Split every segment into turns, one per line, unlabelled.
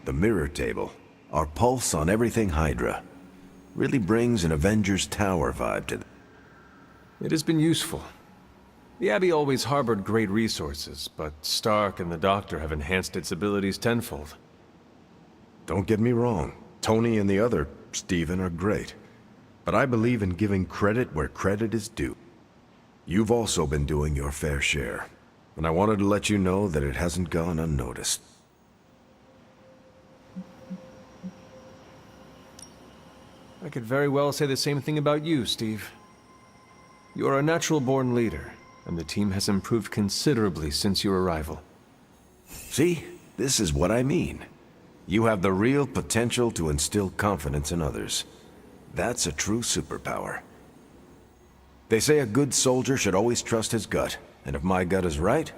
The mirror table, our pulse on everything Hydra, really brings an Avengers Tower vibe to
It has been useful. The Abbey always harbored great resources, but Stark and the Doctor have enhanced its abilities tenfold.
Don't get me wrong, Tony and the other Stephen are great, but I believe in giving credit where credit is due. You've also been doing your fair share, and I wanted to let you know that it hasn't gone unnoticed.
I could very well say the same thing about you, Steve. You are a natural-born leader, and the team has improved considerably since your arrival.
See? This is what I mean. You have the real potential to instill confidence in others. That's a true superpower. They say a good soldier should always trust his gut, and if my gut is right,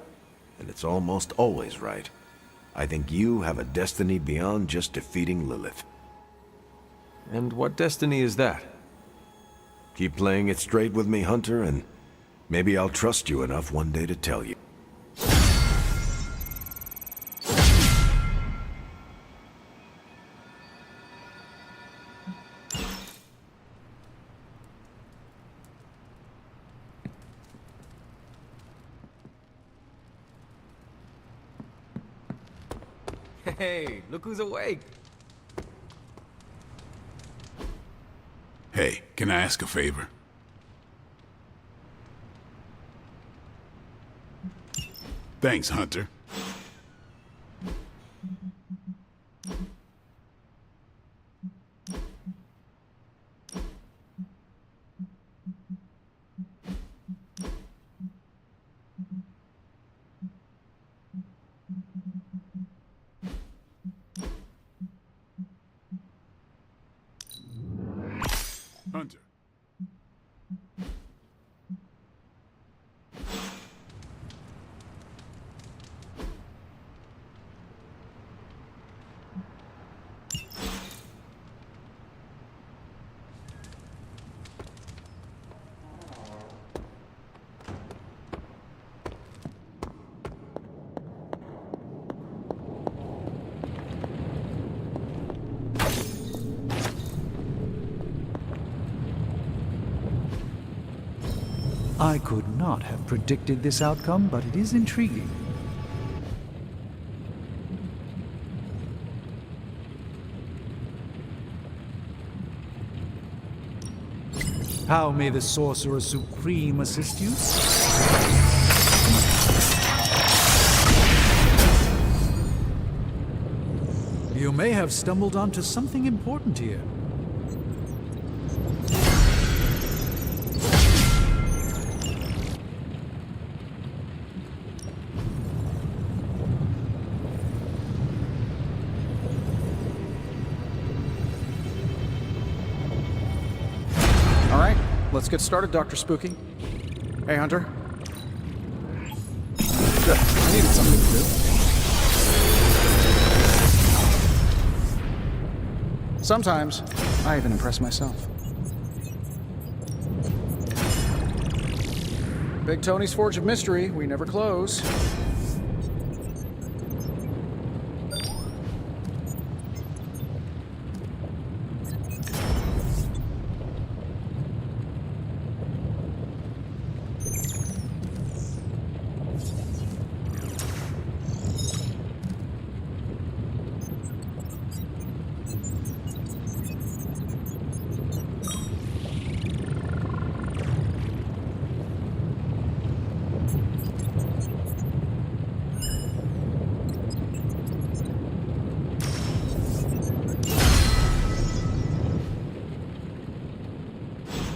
and it's almost always right, I think you have a destiny beyond just defeating Lilith.
And what destiny is that?
Keep playing it straight with me, Hunter, and maybe I'll trust you enough one day to tell you.
Hey, look who's awake!
Hey, can I ask a favor? Thanks, Hunter. Hunter.
I could not have predicted this outcome, but it is intriguing. How may the Sorcerer Supreme assist you? You may have stumbled onto something important here.
Let's get started, Dr. Spooky. Hey, Hunter. Good. I needed something to do. Sometimes, I even impress myself. Big Tony's Forge of Mystery, we never close.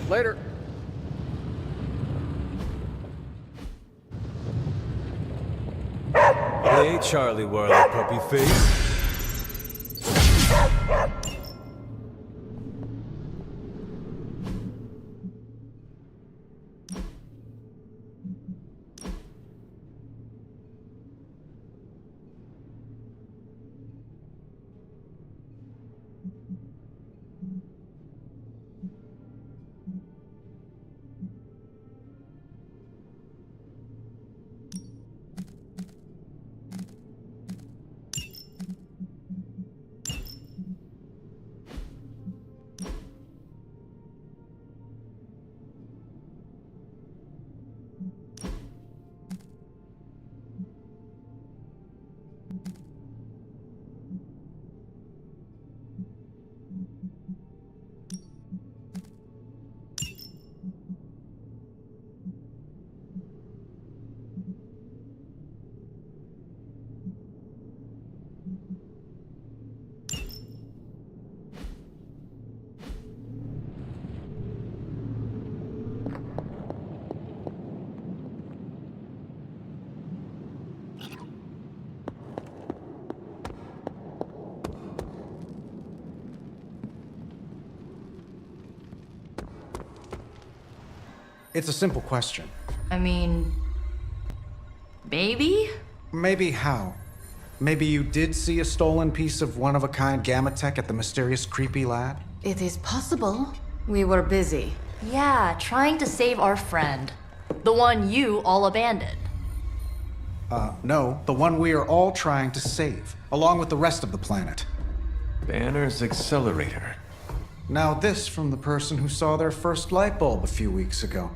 Later.
Hey, Charlie Warlock puppy face.
It's a simple question.
I mean, maybe?
Maybe how? Maybe you did see a stolen piece of one-of-a-kind gamma tech at the mysterious creepy lab?
It is possible. We were busy.
Yeah, trying to save our friend. The one you all abandoned.
No, the one we are all trying to save, along with the rest of the planet.
Banner's accelerator.
Now this from the person who saw their first light bulb a few weeks ago.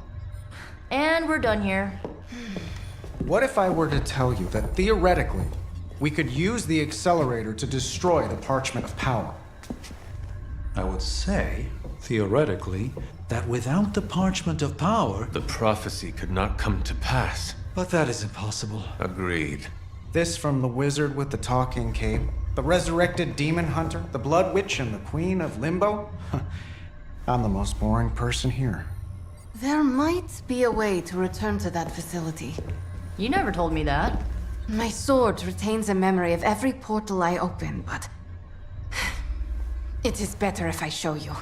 And we're done here.
What if I were to tell you that theoretically, we could use the accelerator to destroy the Parchment of Power?
I would say, theoretically, that without the Parchment of Power...
The prophecy could not come to pass.
But that is impossible.
Agreed.
This from the wizard with the talking cape, the resurrected demon hunter, the blood witch, and the queen of limbo? I'm the most boring person here.
There might be a way to return to that facility.
You never told me that.
My sword retains a memory of every portal I open, but... it is better if I show you.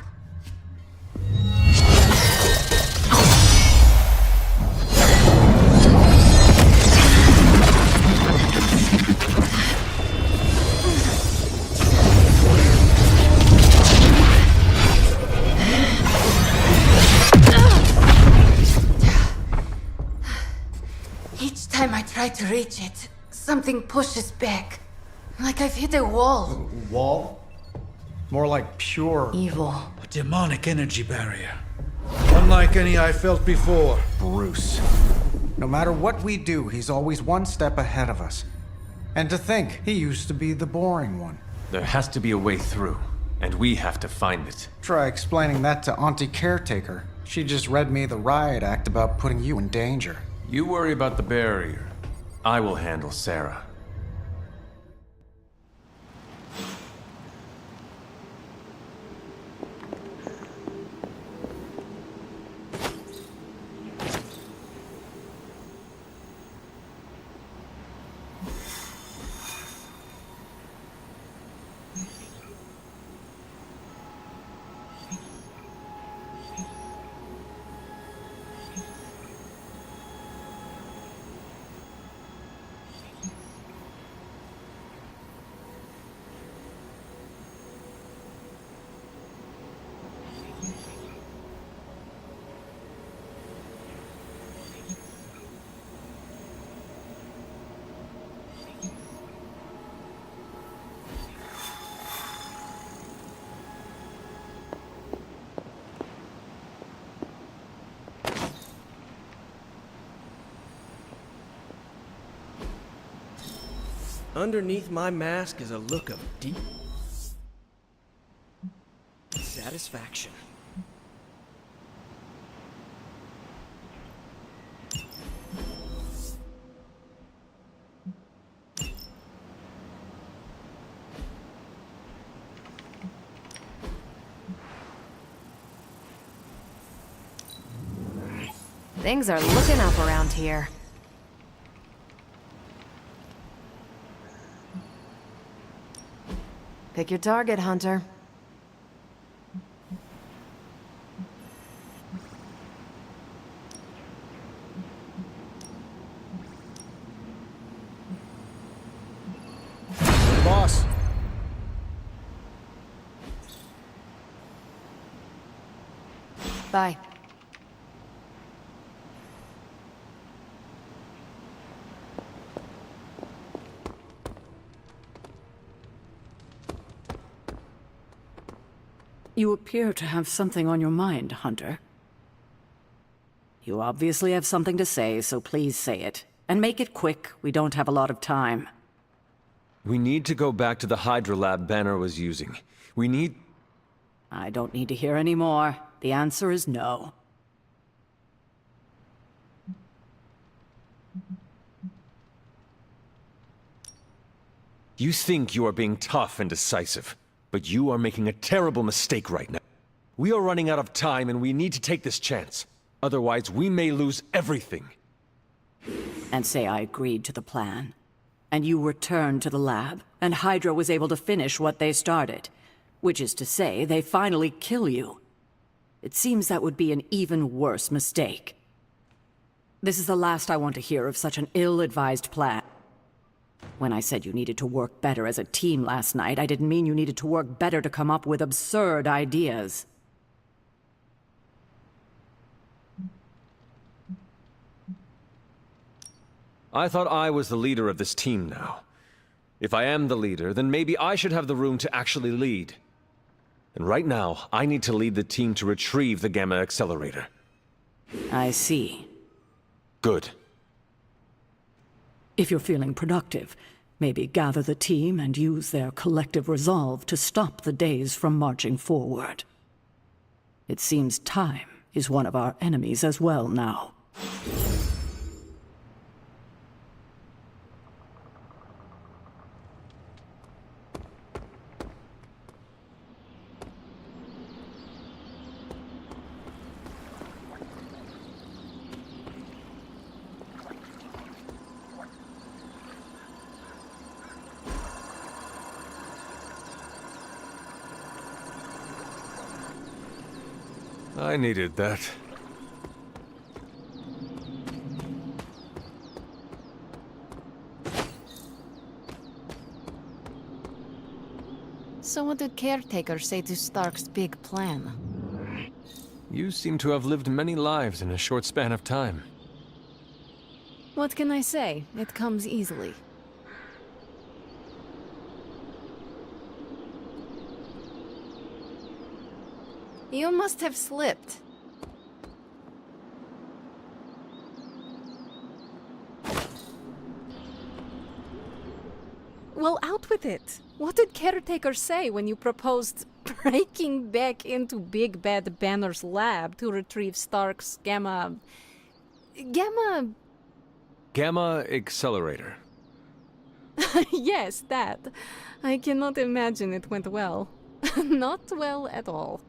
Each time I try to reach it, something pushes back. Like I've hit a wall.
Wall? More like pure
Evil.
A demonic energy barrier. Unlike any I felt before.
Bruce. No matter what we do, he's always one step ahead of us. And to think, he used to be the boring one.
There has to be a way through, and we have to find it.
Try explaining that to Auntie Caretaker. She just read me the riot act about putting you in danger.
You worry about the barrier. I will handle Sarah.
Underneath my mask is a look of deep satisfaction.
Things are looking up around here. Pick your target, Hunter.
Boss.
Bye.
You appear to have something on your mind, Hunter. You obviously have something to say, so please say it. And make it quick, we don't have a lot of time.
We need to go back to the Hydra lab Banner was using. We need...
I don't need to hear any more. The answer is no.
You think you are being tough and decisive, but you are making a terrible mistake right now. We are running out of time and we need to take this chance. Otherwise, we may lose everything.
And say I agreed to the plan. And you returned to the lab, and Hydra was able to finish what they started. Which is to say, they finally kill you. It seems that would be an even worse mistake. This is the last I want to hear of such an ill-advised plan. When I said you needed to work better as a team last night, I didn't mean you needed to work better to come up with absurd ideas.
I thought I was the leader of this team now. If I am the leader, then maybe I should have the room to actually lead. And right now, I need to lead the team to retrieve the Gamma Accelerator.
I see.
Good.
If you're feeling productive, maybe gather the team and use their collective resolve to stop the days from marching forward. It seems time is one of our enemies as well now.
I needed that.
So what did Caretaker say to Stark's big plan?
You seem to have lived many lives in a short span of time.
What can I say? It comes easily. You must have slipped. Well, out with it. What did Caretaker say when you proposed breaking back into Big Bad Banner's lab to retrieve Stark's Gamma
Accelerator.
Yes, that. I cannot imagine it went well. Not well at all.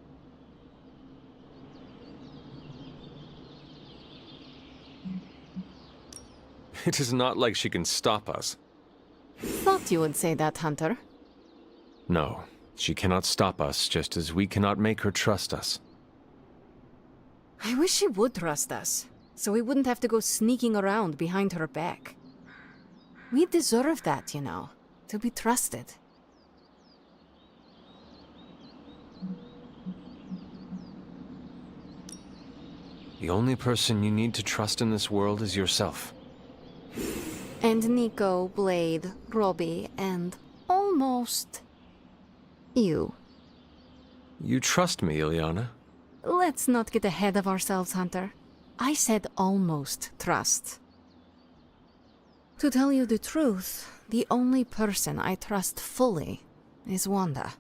It is not like she can stop us.
Thought you would say that, Hunter.
No, she cannot stop us, just as we cannot make her trust us.
I wish she would trust us, so we wouldn't have to go sneaking around behind her back. We deserve that, you know, to be trusted.
The only person you need to trust in this world is yourself.
And Nico, Blade, Robbie, and almost you.
You trust me, Illyana?
Let's not get ahead of ourselves, Hunter. I said almost trust. To tell you the truth, the only person I trust fully is Wanda.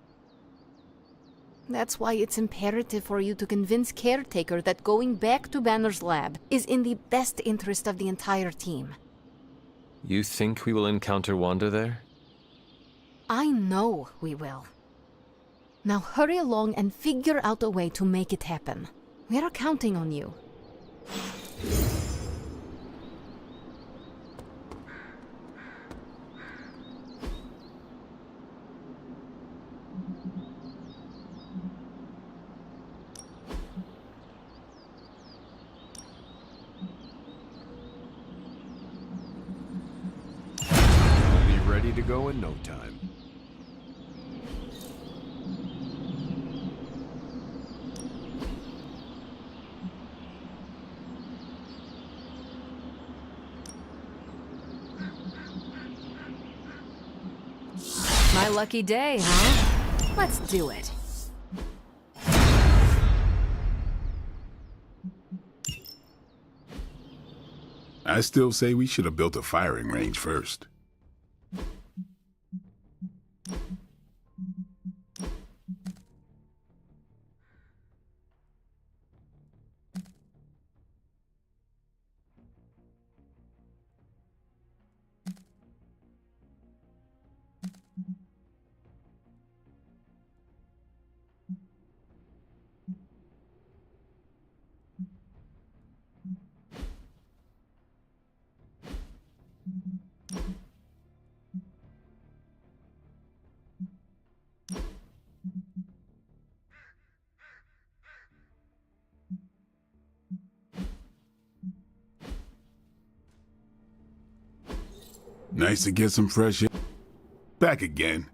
That's why it's imperative for you to convince Caretaker that going back to Banner's lab is in the best interest of the entire team.
You think we will encounter Wanda there?
I know we will. Now hurry along and figure out a way to make it happen. We are counting on you.
Be ready to go in no time.
My lucky day, huh? Let's do it.
I still say we should have built a firing range first. Nice to get some fresh air. Back again.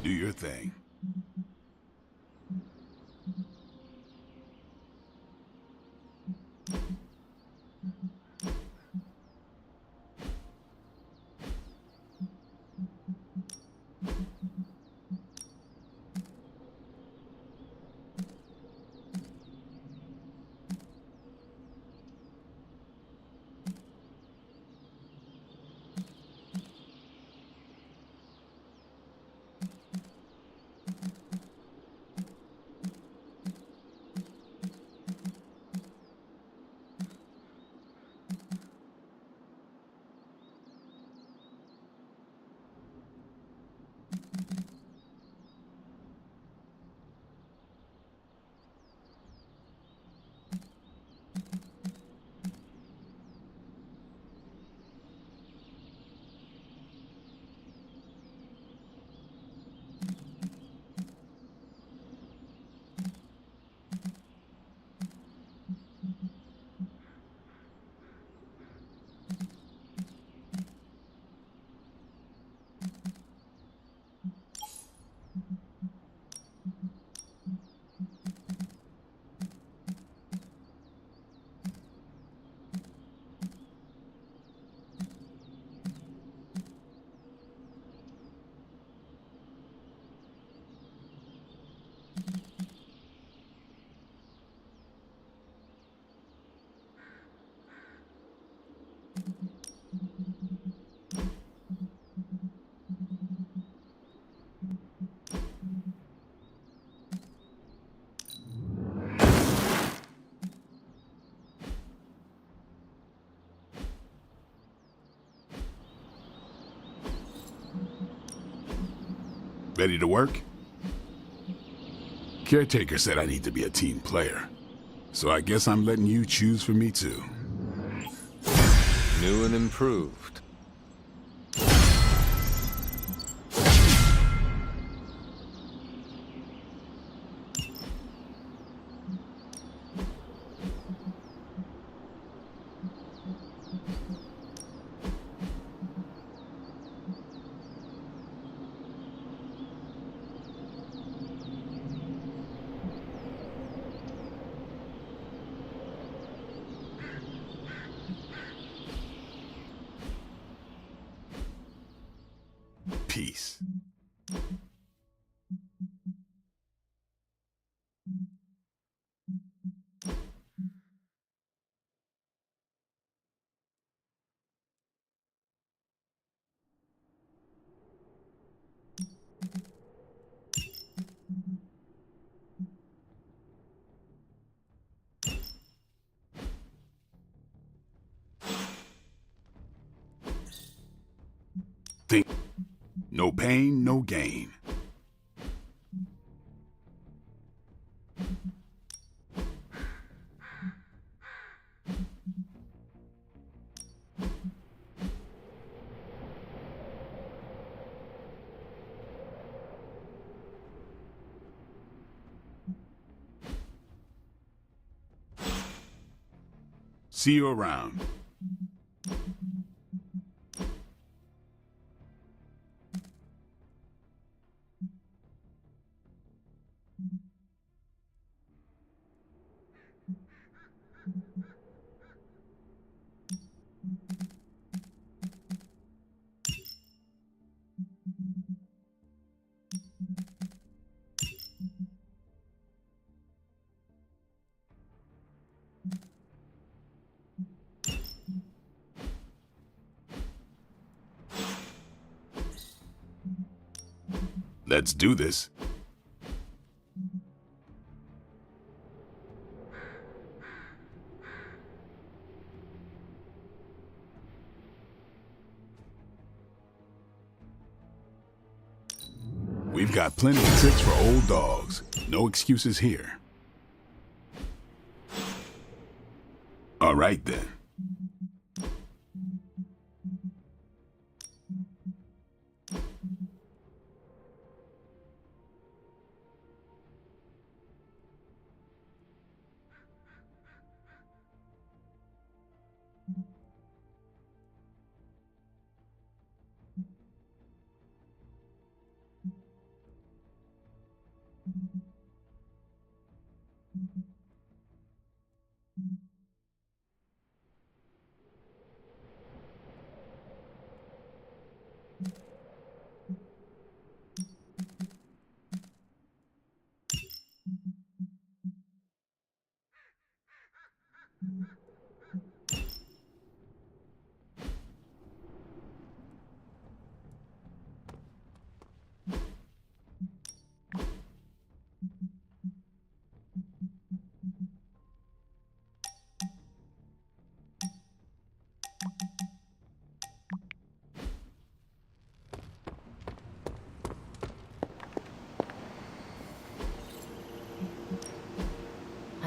Do your thing. Ready to work? Caretaker said I need to be a team player. So I guess I'm letting you choose for me too.
New and improved.
Peace. Think. No pain, no gain. See you around. Let's do this. We've got plenty of tricks for old dogs. No excuses here. All right, then.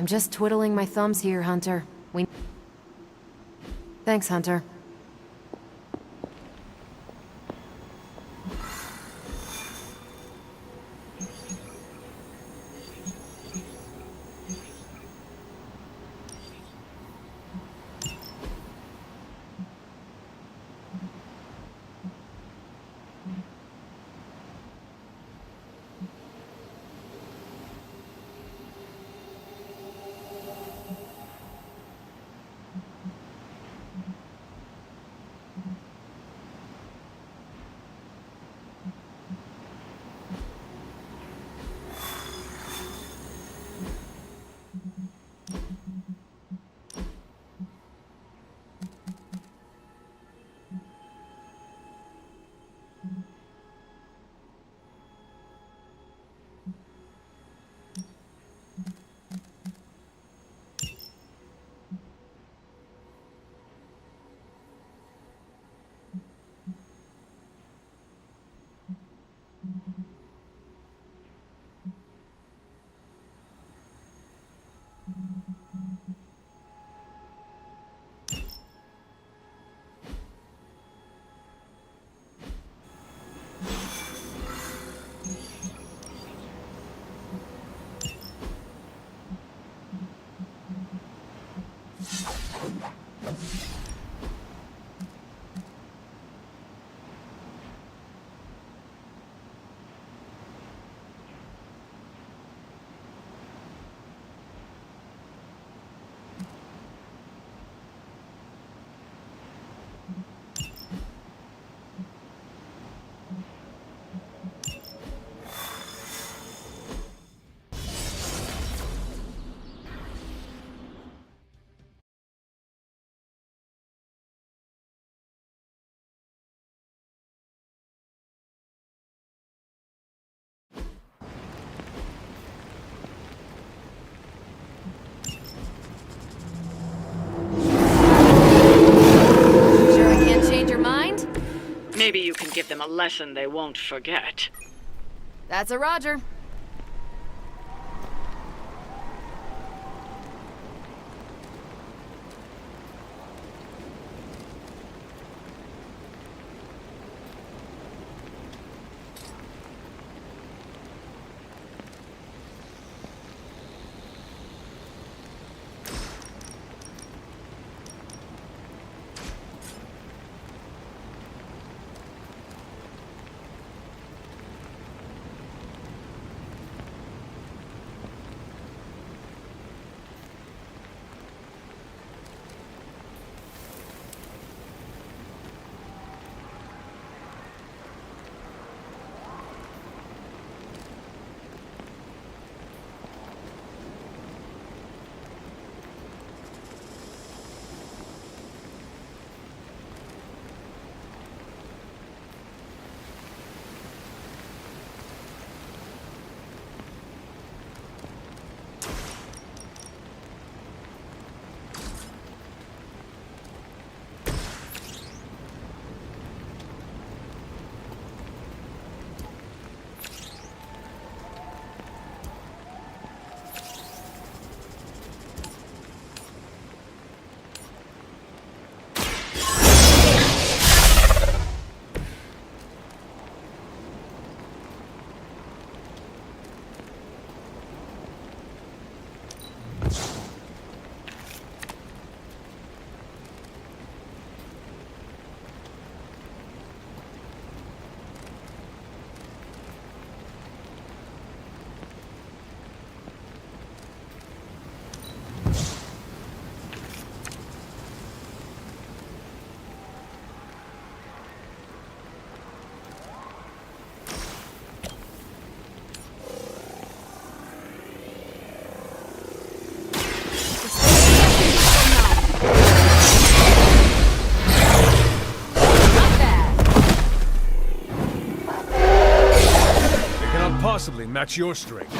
I'm just twiddling my thumbs here, Hunter. Thanks, Hunter.
Maybe you can give them a lesson they won't forget.
That's a Roger.
possibly match your strength.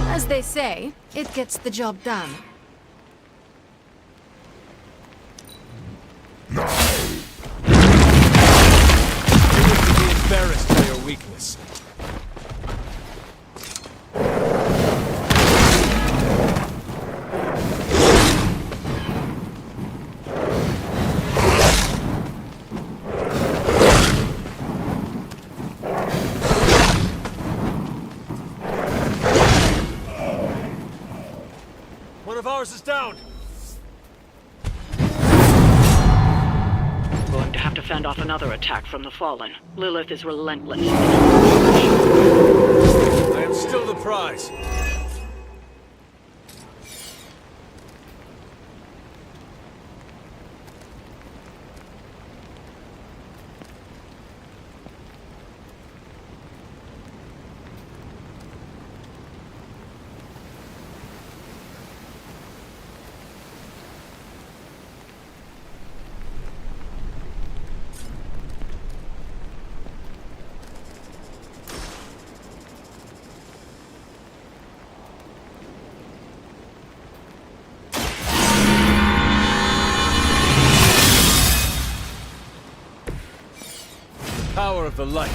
As they say, it gets the job done.
You need to be embarrassed by your weakness. One of ours is down!
Going to have to fend off another attack from the Fallen. Lilith is relentless.
I am still the prize. Power of the light.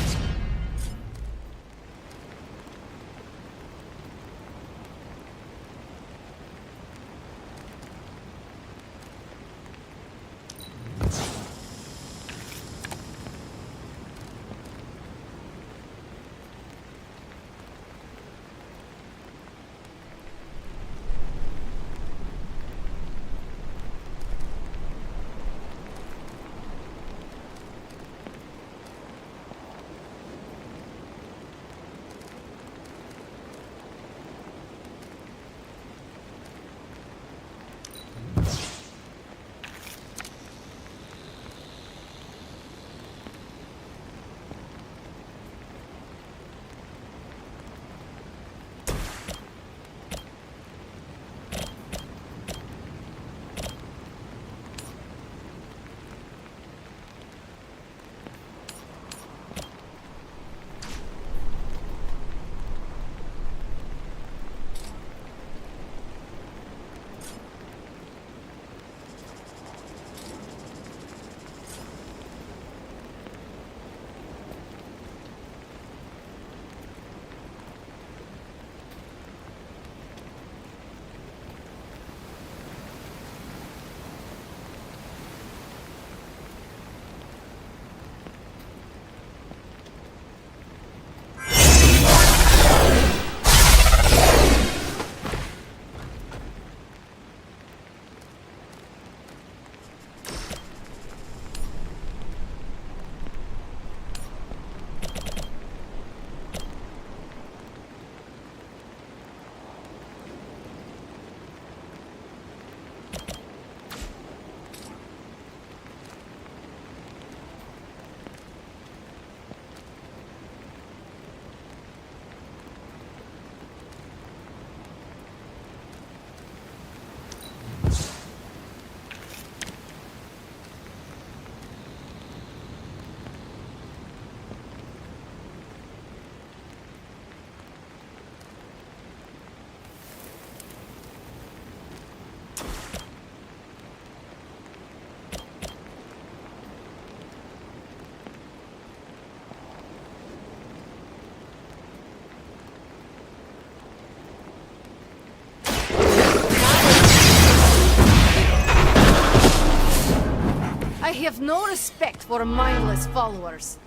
have no respect for mindless followers.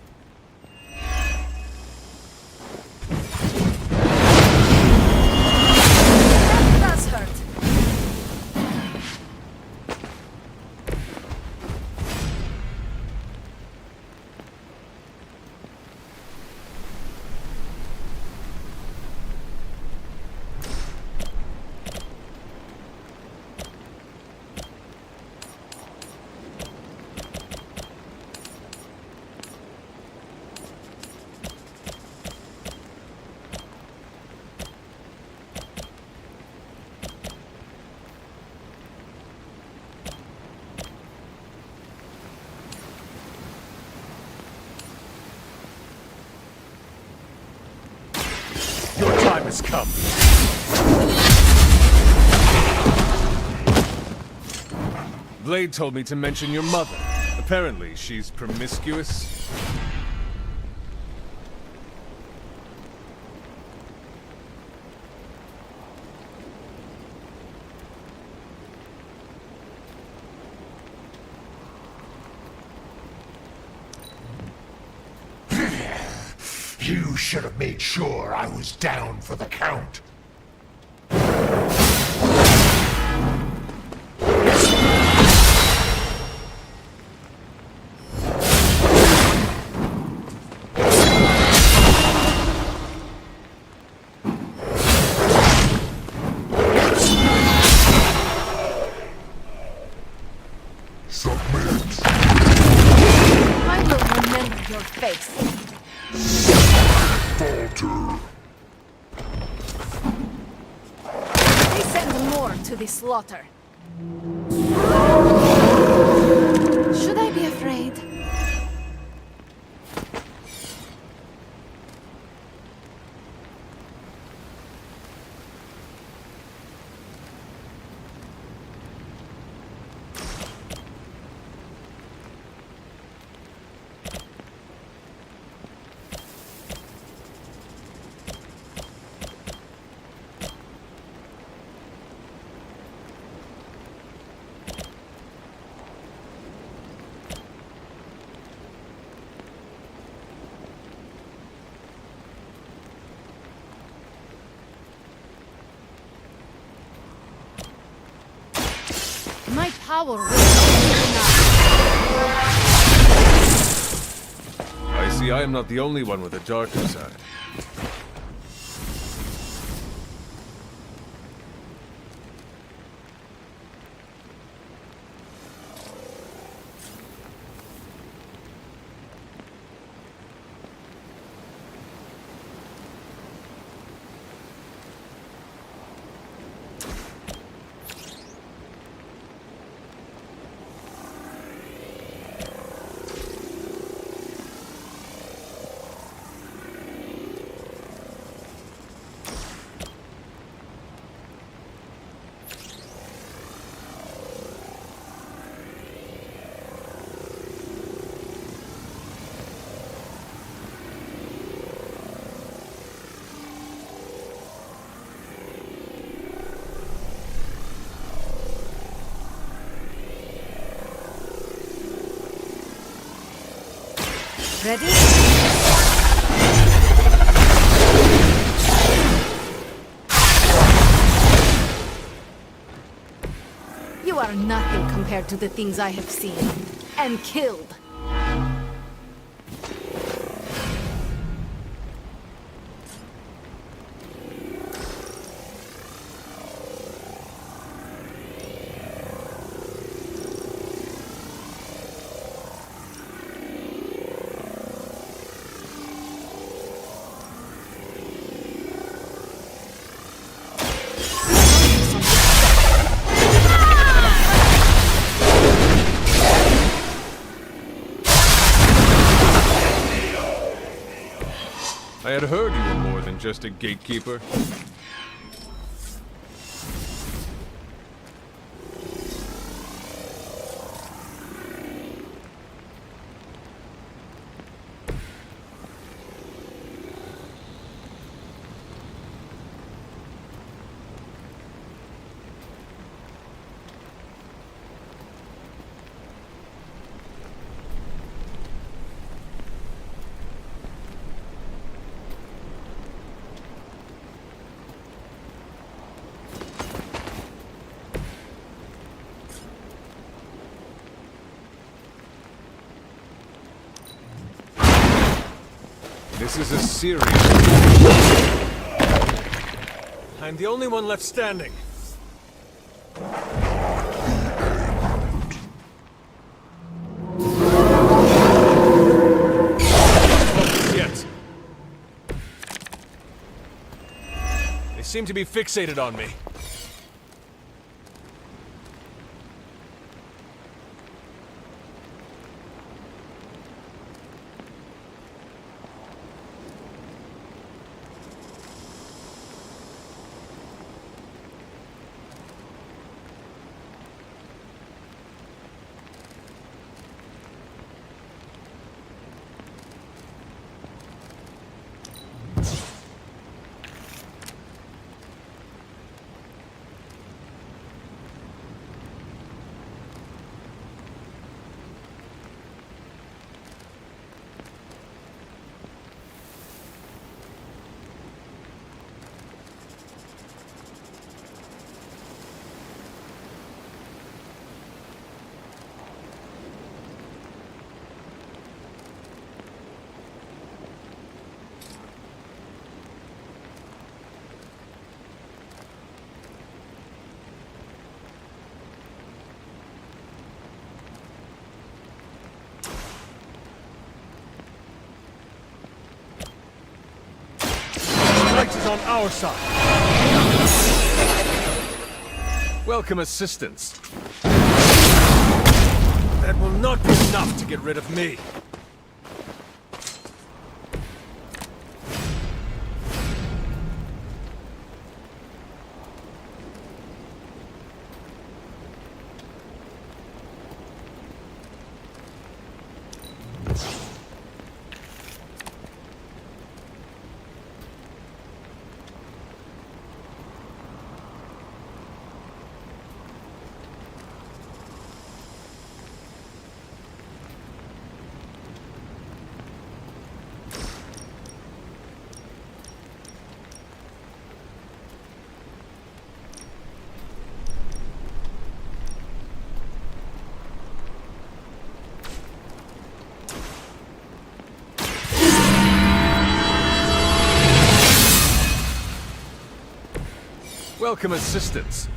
That does hurt.
Your time has come. Blade told me to mention your mother. Apparently, she's promiscuous.
You should have made sure I was down for the count. Submit.
I will remember your face.
Falter.
They send more to the slaughter. Should I be afraid? My power will
I see I am not the only one with a darker side.
Ready? You are nothing compared to the things I have seen and killed.
I had heard you were more than just a gatekeeper. This is a serious... I'm the only one left standing. Yet. They seem to be fixated on me. Is on our side. Welcome assistance. That will not be enough to get rid of me. Welcome assistance.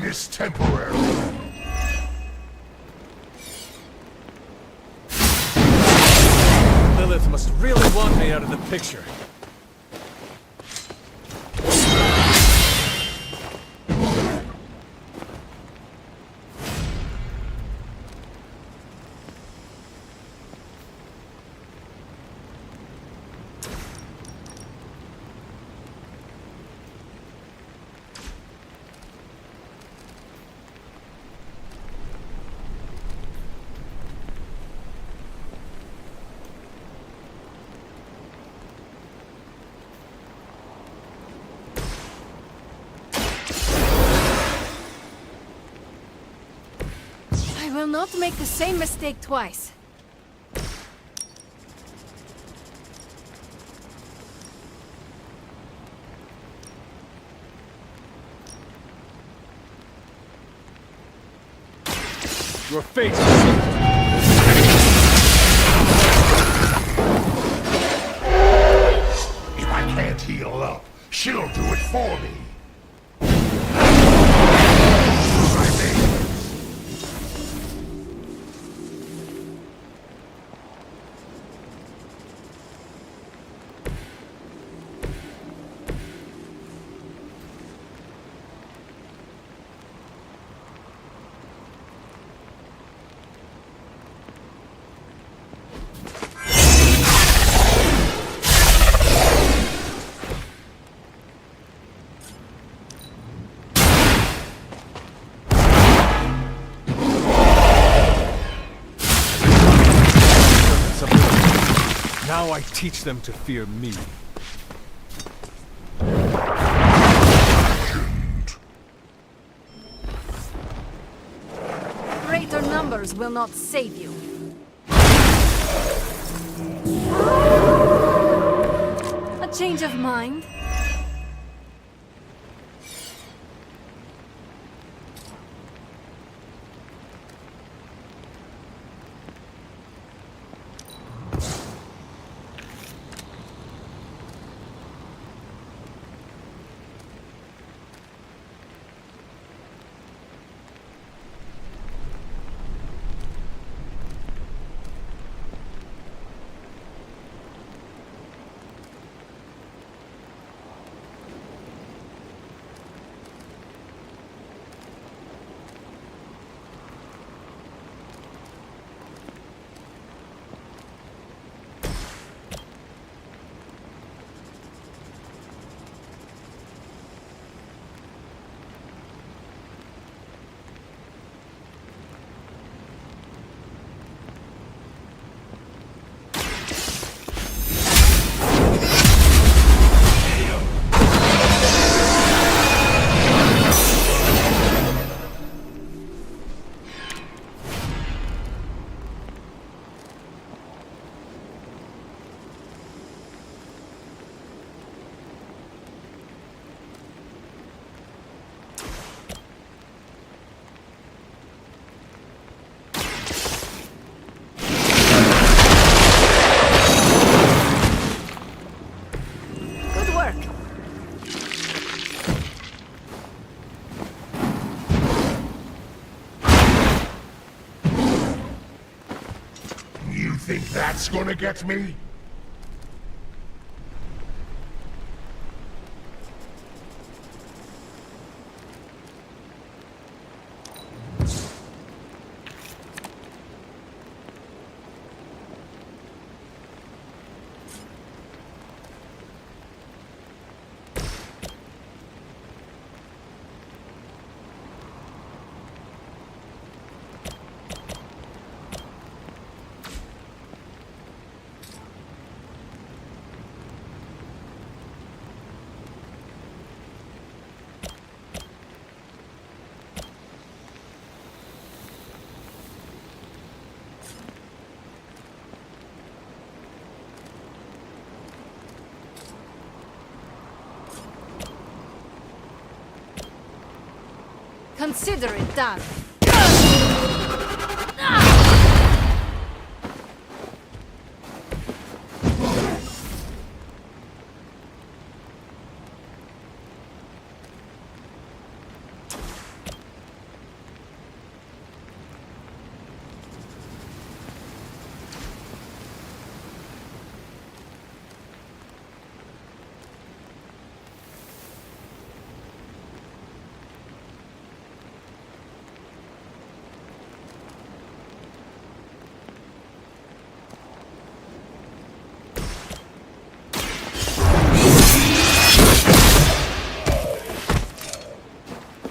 Is temporary.
Lilith must really want me out of the picture.
I will not make the same mistake twice.
Your fate is sealed.
If I can't heal up, she'll do it for me.
Now I teach them to fear me.
Greater numbers will not save you. A change of mind? Good work.
You think that's gonna get me?
Consider it done.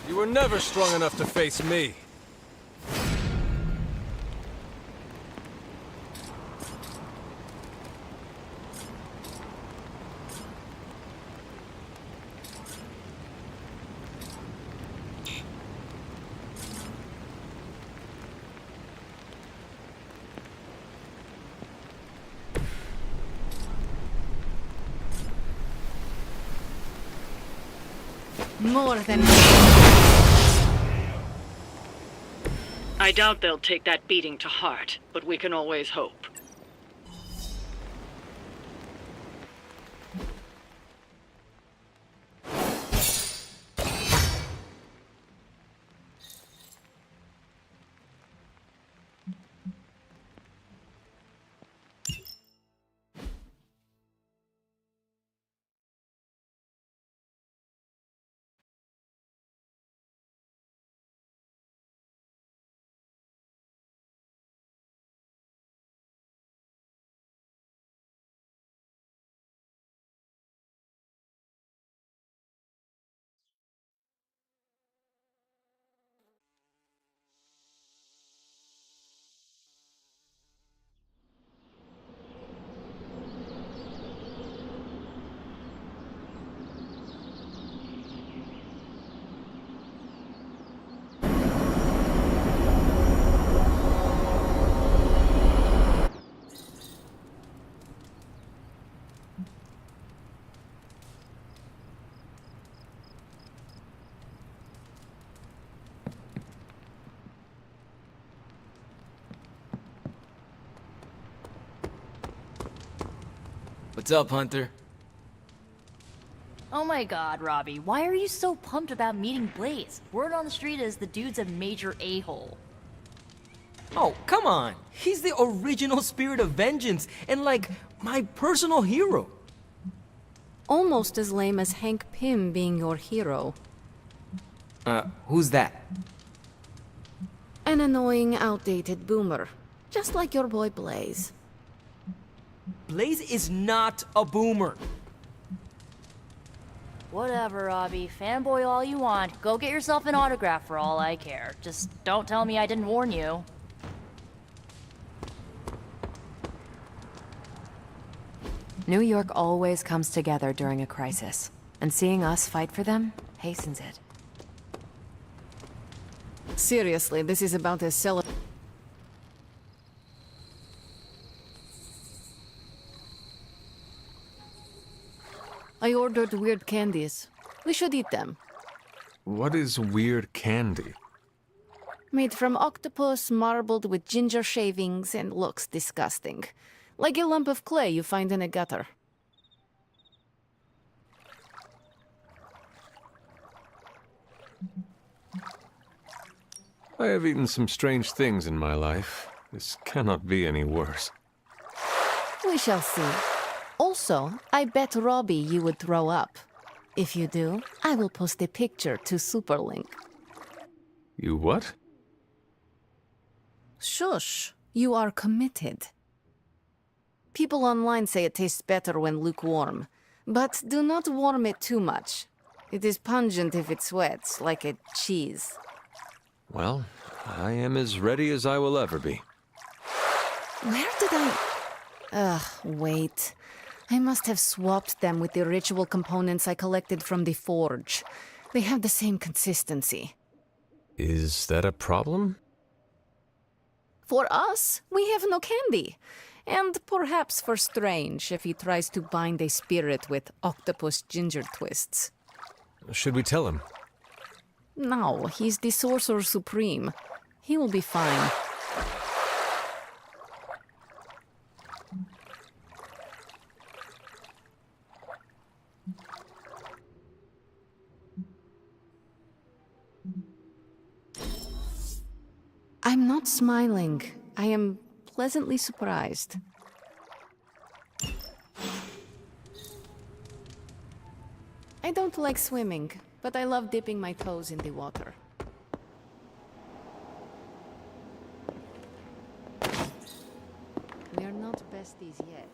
You were never strong enough to face me.
More than...
I doubt they'll take that beating to heart, but we can always hope.
What's up, Hunter?
Oh my god, Robbie, why are you so pumped about meeting Blaze? Word on the street is the dude's a major a-hole.
Oh, come on. He's the original spirit of vengeance and, like, my personal hero.
Almost as lame as Hank Pym being your hero.
Who's that?
An annoying, outdated boomer. Just like your boy Blaze.
Blaze is not a boomer.
Whatever, Robbie. Fanboy all you want. Go get yourself an autograph for all I care. Just don't tell me I didn't warn you.
New York always comes together during a crisis, and seeing us fight for them hastens it.
Seriously, this is about as I ordered weird candies. We should eat them.
What is weird candy?
Made from octopus, marbled with ginger shavings, and looks disgusting. Like a lump of clay you find in a gutter.
I have eaten some strange things in my life. This cannot be any worse.
We shall see. Also, I bet Robbie you would throw up. If you do, I will post a picture to Superlink.
You what?
Shush, you are committed. People online say it tastes better when lukewarm, but do not warm it too much. It is pungent if it sweats, like a cheese.
Well, I am as ready as I will ever be.
Where did I... wait. I must have swapped them with the ritual components I collected from the forge. They have the same consistency.
Is that a problem?
For us, we have no candy. And perhaps for Strange if he tries to bind a spirit with octopus ginger twists.
Should we tell him?
No, he's the Sorcerer Supreme. He will be fine. I'm not smiling. I am pleasantly surprised. I don't like swimming, but I love dipping my toes in the water. We are not besties yet.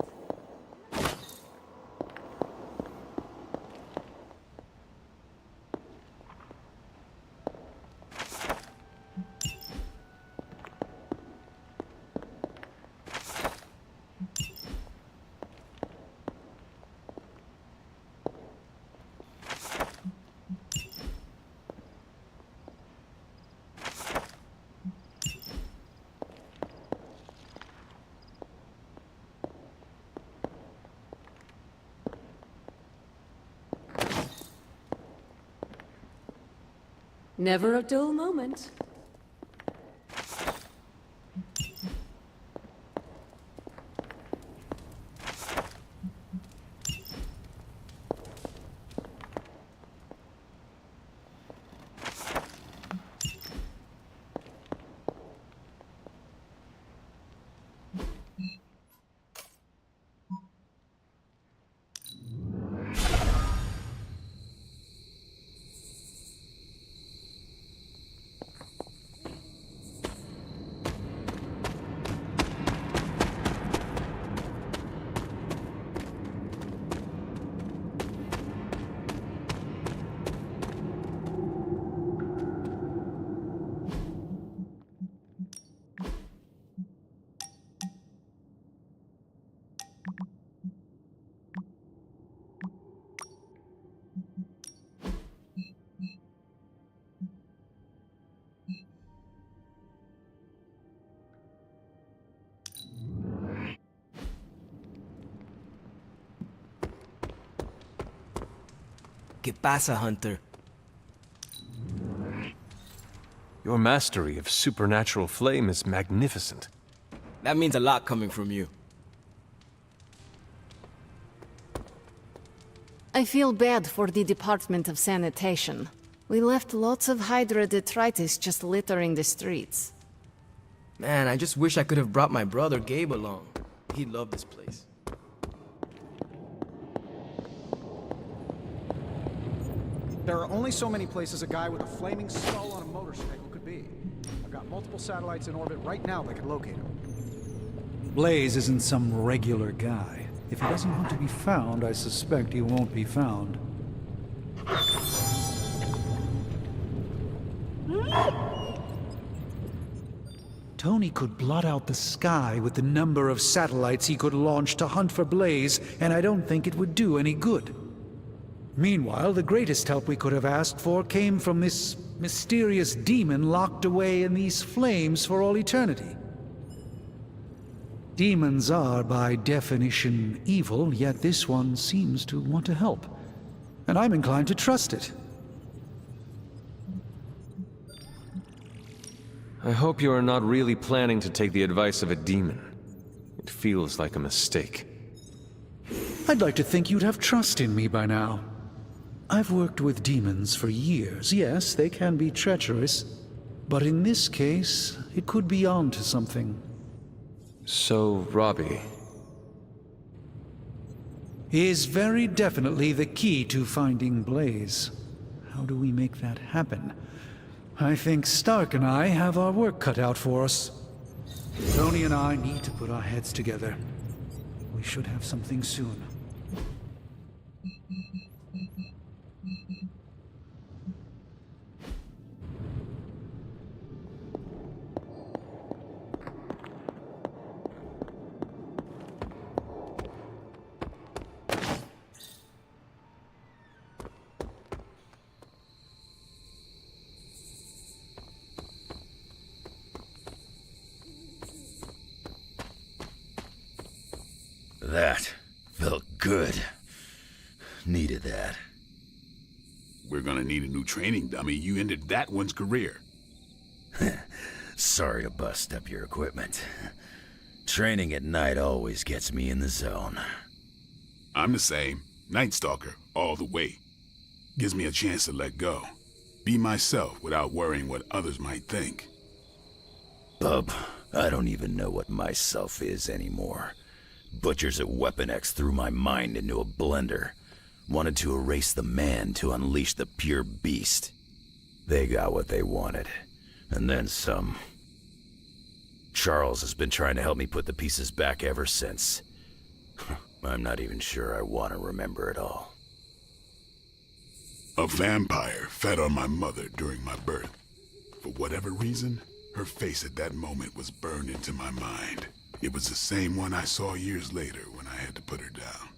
Never a dull moment.
¿Qué pasa, Hunter?
Your mastery of supernatural flame is magnificent.
That means a lot coming from you.
I feel bad for the Department of Sanitation. We left lots of Hydra detritus just littering the streets.
Man, I just wish I could have brought my brother Gabe along. He'd love this place.
There are only so many places a guy with a flaming skull on a motorcycle could be. I've got multiple satellites in orbit right now that could locate him.
Blaze isn't some regular guy. If he doesn't want to be found, I suspect he won't be found. Tony could blot out the sky with the number of satellites he could launch to hunt for Blaze, and I don't think it would do any good. Meanwhile, the greatest help we could have asked for came from this mysterious demon locked away in these flames for all eternity. Demons are, by definition, evil, yet this one seems to want to help. And I'm inclined to trust it.
I hope you are not really planning to take the advice of a demon. It feels like a mistake.
I'd like to think you'd have trust in me by now. I've worked with demons for years. Yes, they can be treacherous. But in this case, it could be on to something.
So, Robbie...
is very definitely the key to finding Blaze. How do we make that happen? I think Stark and I have our work cut out for us. Tony and I need to put our heads together. We should have something soon.
That felt good. Needed that.
We're gonna need a new training dummy. You ended that one's career.
Sorry to bust up your equipment. Training at night always gets me in the zone.
I'm the same. Night Stalker, all the way. Gives me a chance to let go. Be myself without worrying what others might think.
Bub, I don't even know what myself is anymore. Butchers at Weapon X threw my mind into a blender. Wanted to erase the man to unleash the pure beast. They got what they wanted. And then some. Charles has been trying to help me put the pieces back ever since. I'm not even sure I want to remember it all.
A vampire fed on my mother during my birth. For whatever reason, her face at that moment was burned into my mind. It was the same one I saw years later when I had to put her down.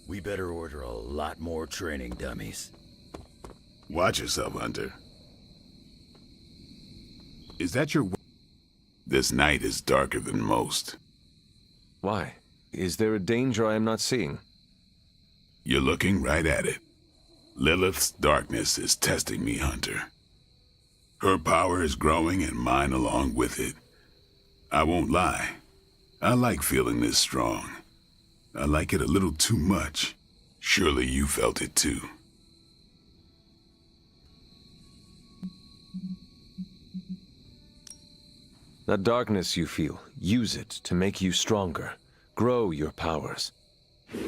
We better order a lot more training dummies.
Watch yourself, Hunter. Is that your... This night is darker than most.
Why? Is there a danger I am not seeing?
You're looking right at it. Lilith's darkness is testing me, Hunter. Her power is growing and mine along with it. I won't lie. I like feeling this strong. I like it a little too much. Surely you felt it too.
That darkness you feel, use it to make you stronger. Grow your powers.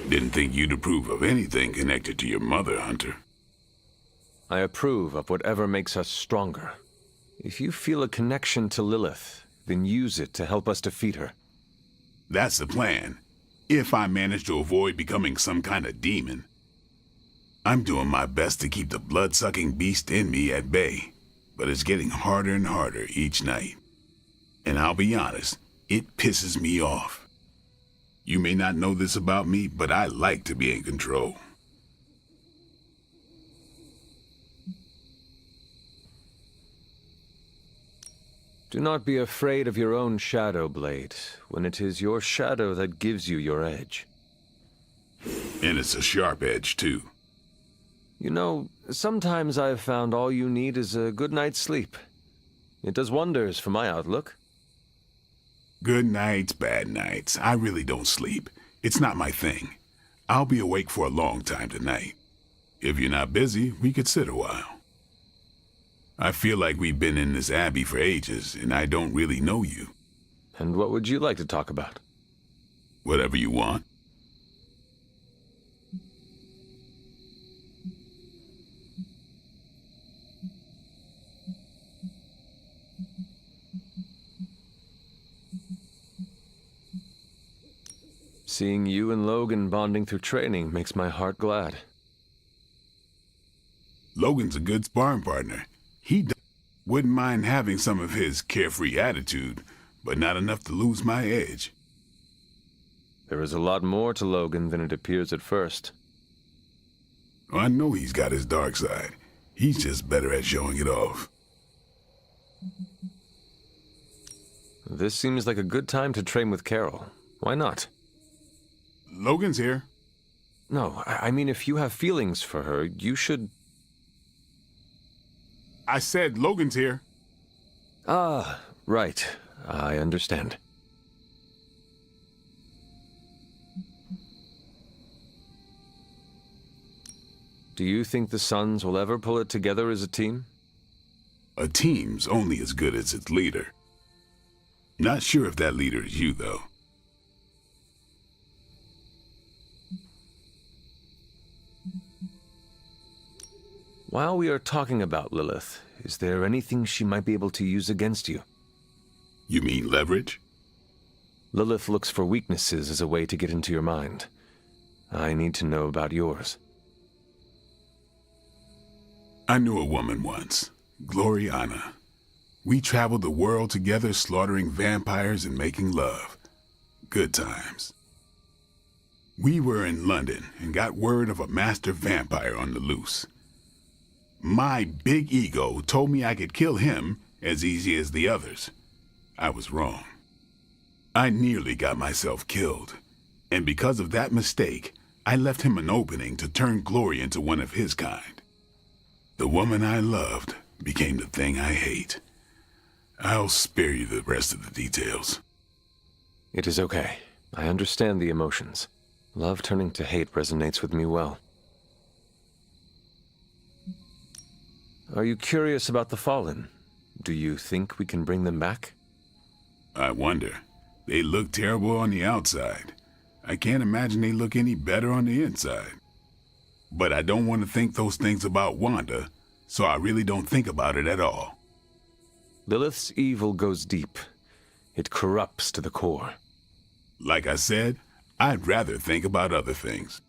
Didn't think you'd approve of anything connected to your mother, Hunter.
I approve of whatever makes us stronger. If you feel a connection to Lilith, then use it to help us defeat her.
That's the plan. If I manage to avoid becoming some kind of demon. I'm doing my best to keep the blood-sucking beast in me at bay, but it's getting harder and harder each night. And I'll be honest, it pisses me off. You may not know this about me, but I like to be in control.
Do not be afraid of your own shadow, Blade, when it is your shadow that gives you your edge.
And it's a sharp edge, too.
You know, sometimes I have found all you need is a good night's sleep. It does wonders for my outlook.
Good nights, bad nights. I really don't sleep. It's not my thing. I'll be awake for a long time tonight. If you're not busy, we could sit a while. I feel like we've been in this abbey for ages, and I don't really know you.
And what would you like to talk about?
Whatever you want.
Seeing you and Logan bonding through training makes my heart glad.
Logan's a good sparring partner. He wouldn't mind having some of his carefree attitude, but not enough to lose my edge.
There is a lot more to Logan than it appears at first.
I know he's got his dark side. He's just better at showing it off.
This seems like a good time to train with Carol. Why not?
Logan's here.
No, I mean if you have feelings for her, you should...
I said Logan's here.
Ah, right. I understand. Do you think the Suns will ever pull it together as a team?
A team's only as good as its leader. Not sure if that leader is you, though.
While we are talking about Lilith, is there anything she might be able to use against you?
You mean leverage?
Lilith looks for weaknesses as a way to get into your mind. I need to know about yours.
I knew a woman once, Gloriana. We traveled the world together, slaughtering vampires and making love. Good times. We were in London and got word of a master vampire on the loose. My big ego told me I could kill him as easy as the others. I was wrong. I nearly got myself killed, and because of that mistake, I left him an opening to turn Glory into one of his kind. The woman I loved became the thing I hate. I'll spare you the rest of the details.
It is okay. I understand the emotions. Love turning to hate resonates with me well. Are you curious about the Fallen? Do you think we can bring them back?
I wonder. They look terrible on the outside. I can't imagine they look any better on the inside. But I don't want to think those things about Wanda, so I really don't think about it at all.
Lilith's evil goes deep. It corrupts to the core.
Like I said, I'd rather think about other things.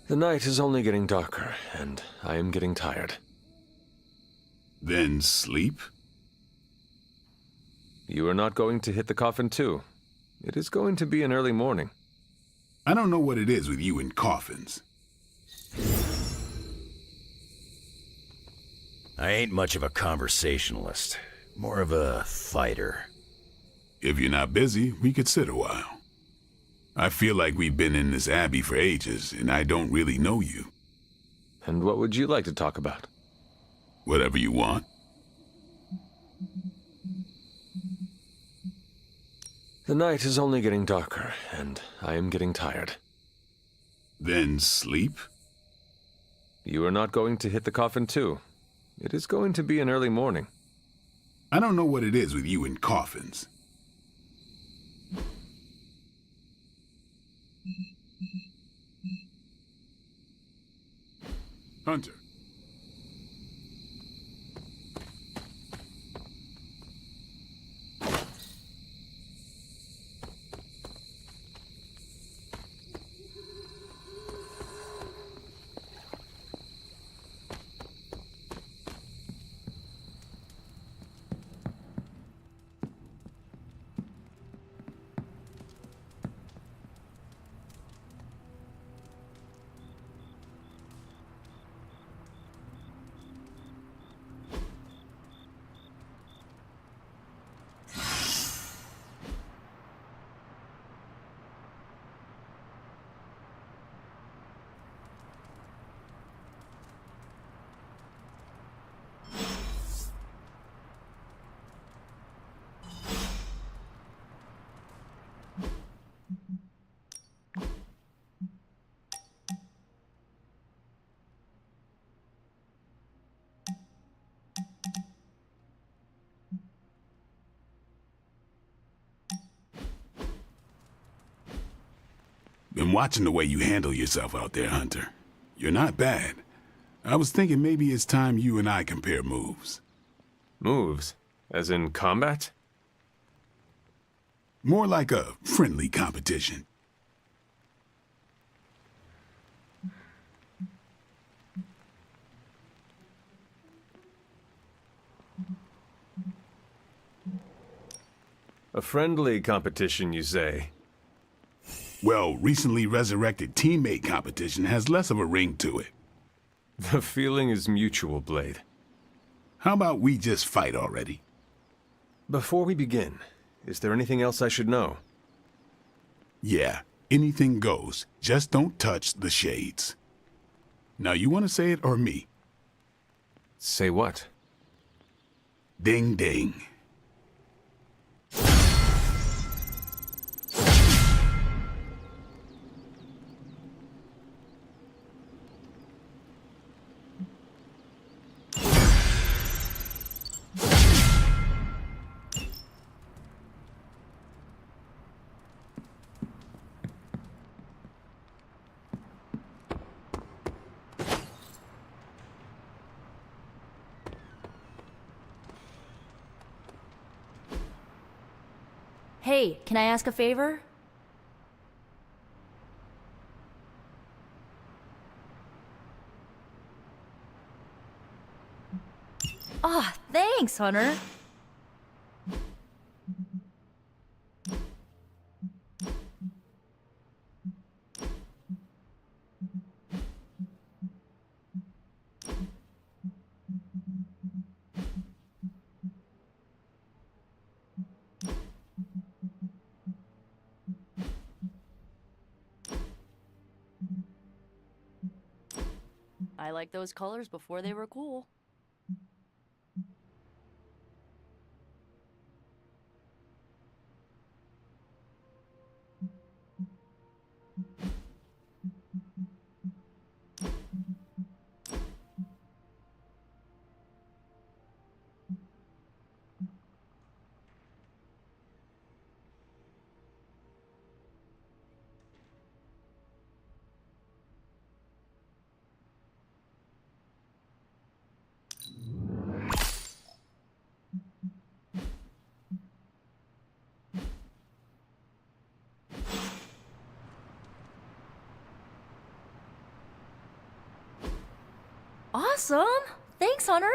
The night is only getting darker, and I am getting tired.
Then sleep?
You are not going to hit the coffin too. It is going to be an early morning.
I don't know what it is with you and coffins.
I ain't much of a conversationalist. More of a fighter.
If you're not busy, we could sit a while. I feel like we've been in this abbey for ages, and I don't really know you.
And what would you like to talk about?
Whatever you want.
The night is only getting darker, and I am getting tired.
Then sleep?
You are not going to hit the coffin too. It is going to be an early morning.
I don't know what it is with you and coffins. Hunter. Been watching the way you handle yourself out there, Hunter. You're not bad. I was thinking maybe it's time you and I compare moves.
Moves? As in combat?
More like a friendly competition.
A friendly competition, you say?
Well, recently resurrected teammate competition has less of a ring to it.
The feeling is mutual, Blade.
How about we just fight already?
Before we begin, is there anything else I should know?
Yeah, anything goes. Just don't touch the shades. Now, you want to say it or me?
Say what?
Ding ding.
Hey, can I ask a favor? Ah, thanks, Hunter. I liked those colors before they were cool. Awesome! Thanks, Hunter!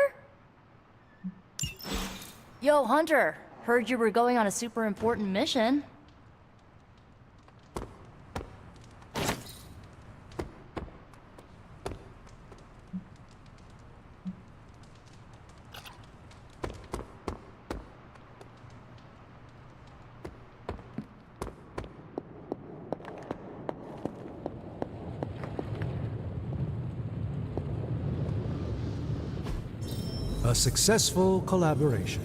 Yo, Hunter. Heard you were going on a super important mission.
A successful collaboration.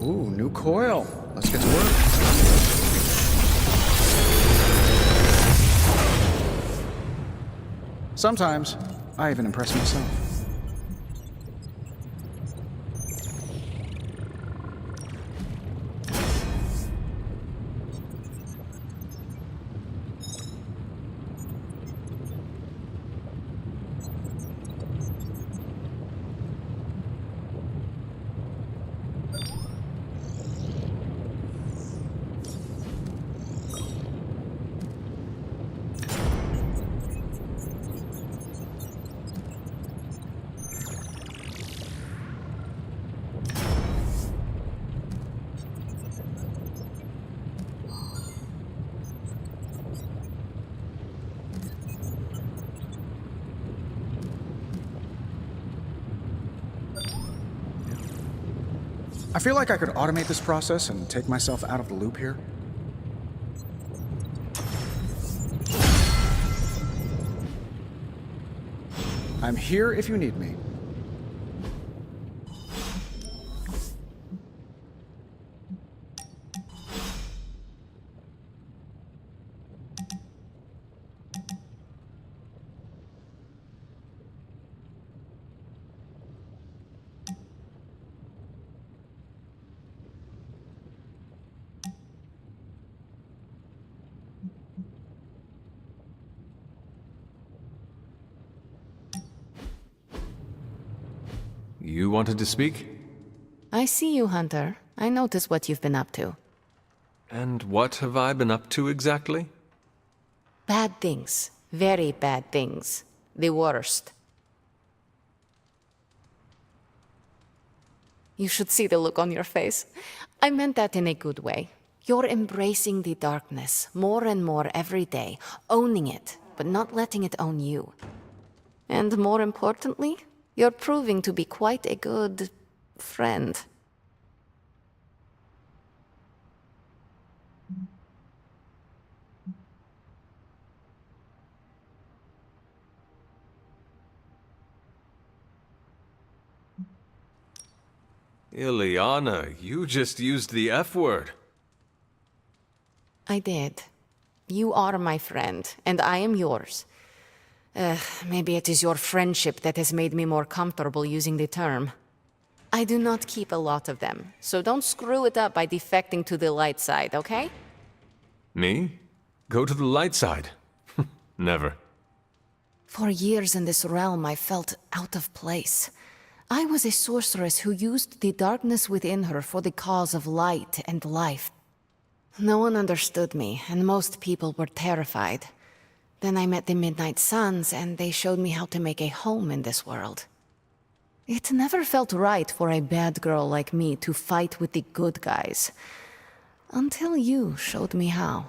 Ooh, new coil. Let's get to work. Sometimes, I even impress myself. I feel like I could automate this process and take myself out of the loop here. I'm here if you need me.
You wanted to speak?
I see you, Hunter. I notice what you've been up to.
And what have I been up to exactly?
Bad things. Very bad things. The worst. You should see the look on your face. I meant that in a good way. You're embracing the darkness more and more every day, owning it, but not letting it own you. And more importantly, you're proving to be quite a good friend.
Ileana, you just used the F word.
I did. You are my friend, and I am yours. Maybe it is your friendship that has made me more comfortable using the term. I do not keep a lot of them, so don't screw it up by defecting to the light side, okay?
Me? Go to the light side? Never.
For years in this realm, I felt out of place. I was a sorceress who used the darkness within her for the cause of light and life. No one understood me, and most people were terrified. Then I met the Midnight Suns, and they showed me how to make a home in this world. It never felt right for a bad girl like me to fight with the good guys. Until you showed me how.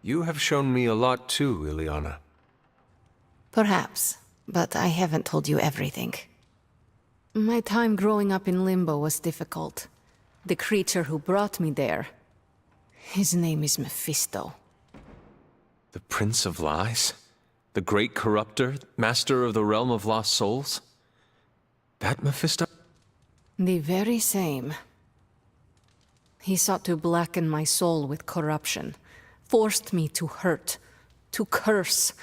You have shown me a lot too, Ileana.
Perhaps, but I haven't told you everything. My time growing up in Limbo was difficult. The creature who brought me there, his name is Mephisto.
The Prince of Lies? The great corruptor, master of the realm of lost souls? That Mephisto?
The very same. He sought to blacken my soul with corruption, forced me to hurt, to curse,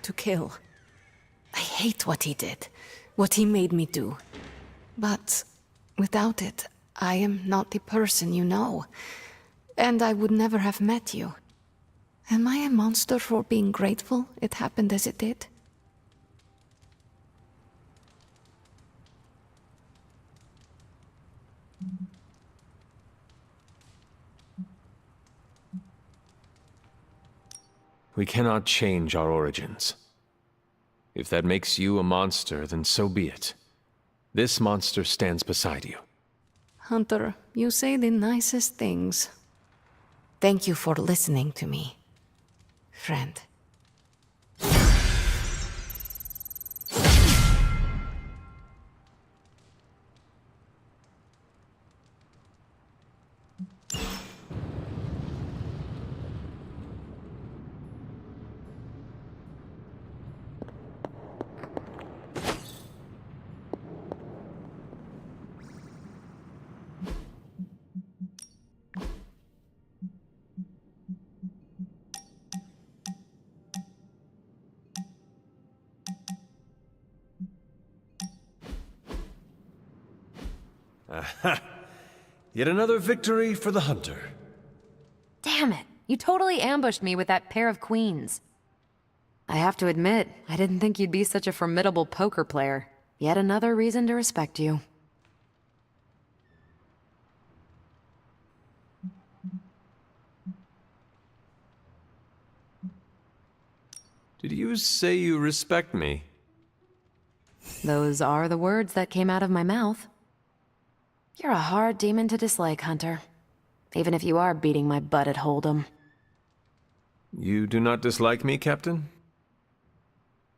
to kill. I hate what he did, what he made me do. But without it, I am not the person you know, and I would never have met you. Am I a monster for being grateful it happened as it did?
We cannot change our origins. If that makes you a monster, then so be it. This monster stands beside you.
Hunter, you say the nicest things. Thank you for listening to me, friend.
Aha! Yet another victory for the hunter.
Damn it! You totally ambushed me with that pair of queens. I have to admit, I didn't think you'd be such a formidable poker player. Yet another reason to respect you.
Did you say you respect me?
Those are the words that came out of my mouth. You're a hard demon to dislike, Hunter. Even if you are beating my butt at Hold'em.
You do not dislike me, Captain?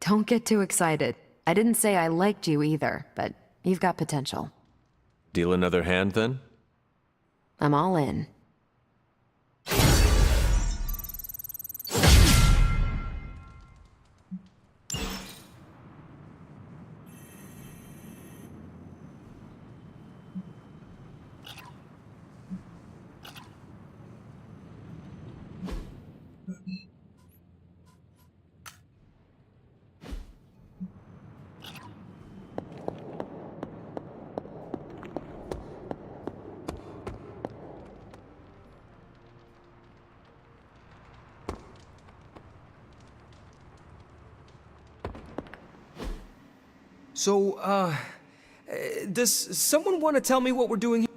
Don't get too excited. I didn't say I liked you either, but you've got potential.
Deal another hand, then?
I'm all in.
So, does someone want to tell me what we're doing here?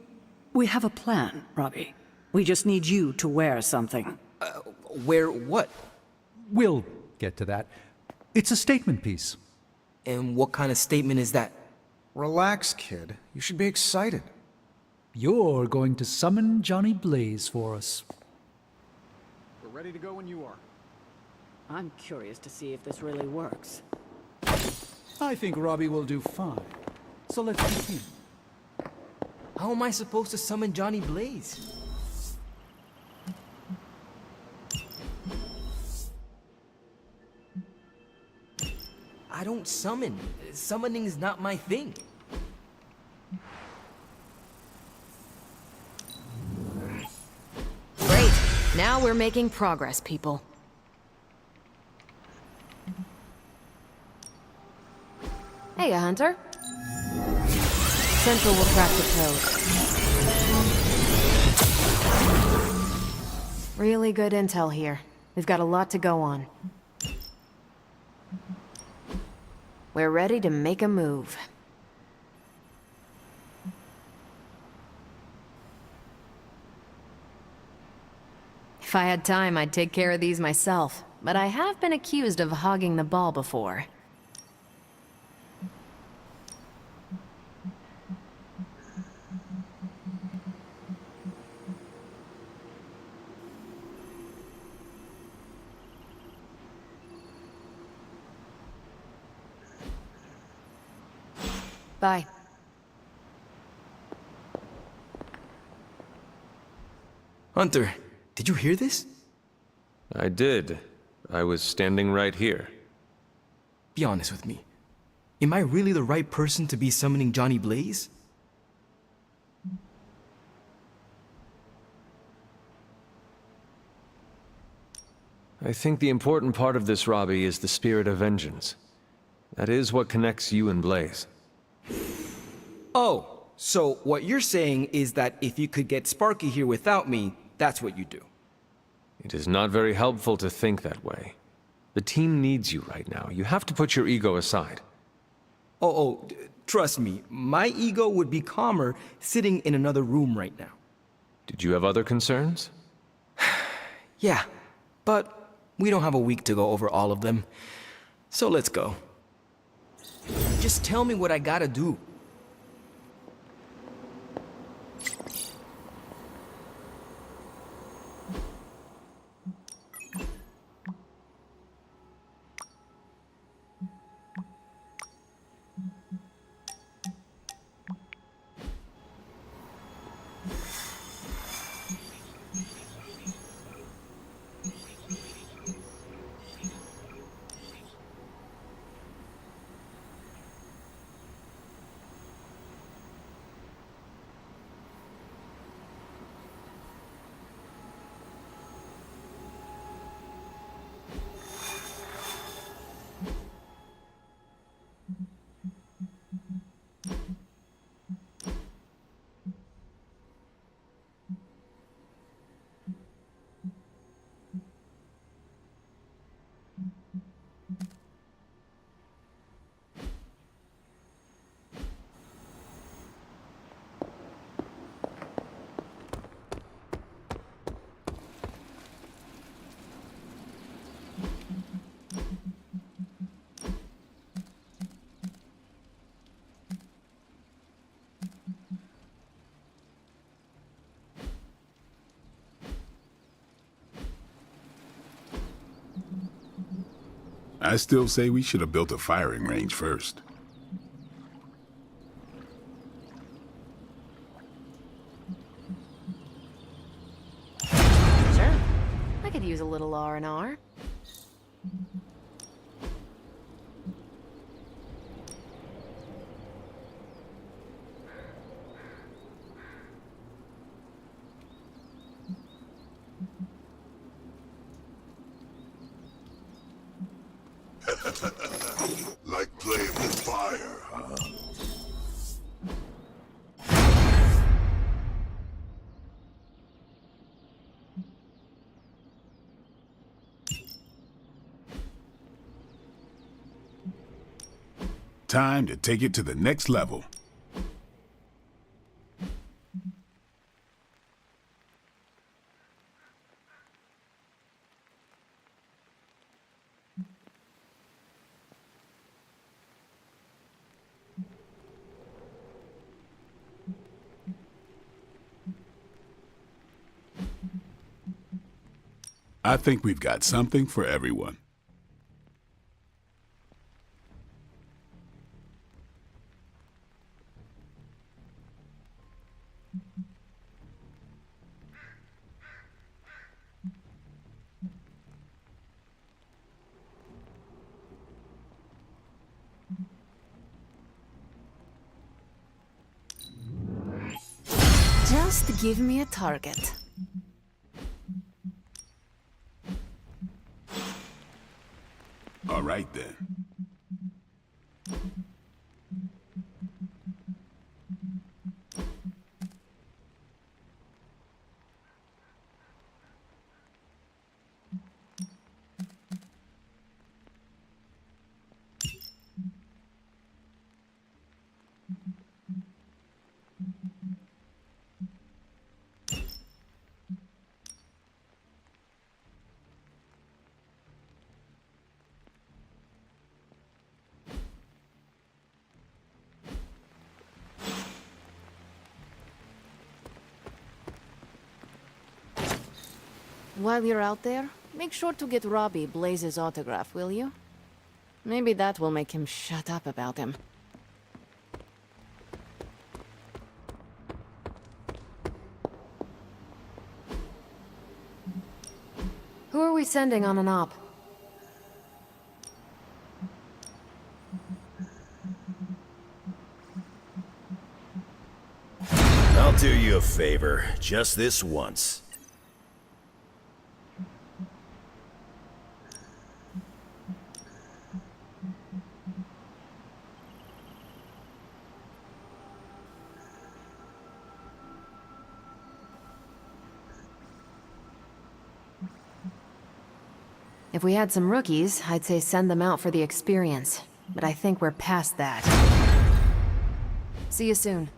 We have a plan, Robbie. We just need you to wear something.
Where what?
We'll get to that. It's a statement piece.
And what kind of statement is that?
Relax, kid. You should be excited.
You're going to summon Johnny Blaze for us.
We're ready to go when you are.
I'm curious to see if this really works.
I think Robbie will do fine. So let's begin.
How am I supposed to summon Johnny Blaze? I don't summon. Summoning is not my thing.
Great. Now we're making progress, people. Hey, Hunter. Central will crack the code. Really good intel here. We've got a lot to go on. We're ready to make a move. If I had time, I'd take care of these myself, but I have been accused of hogging the ball before. Bye.
Hunter, did you hear this?
I did. I was standing right here.
Be honest with me. Am I really the right person to be summoning Johnny Blaze?
I think the important part of this, Robbie, is the spirit of vengeance. That is what connects you and Blaze.
Oh, so what you're saying is that if you could get Sparky here without me, that's what you do.
It is not very helpful to think that way. The team needs you right now. You have to put your ego aside.
Trust me, my ego would be calmer sitting in another room right now.
Did you have other concerns?
Yeah, but we don't have a week to go over all of them. So let's go. Just tell me what I gotta do.
I still say we should have built a firing range first.
Sure. I could use a little R&R.
Like playing with fire, huh? Time to take it to the next level. I think we've got something for everyone.
Just give me a target.
All right then.
While you're out there, make sure to get Robbie Blaze's autograph, will you? Maybe that will make him shut up about him.
Who are we sending on an op?
I'll do you a favor, just this once.
If we had some rookies, I'd say send them out for the experience. But I think we're past that. See you soon.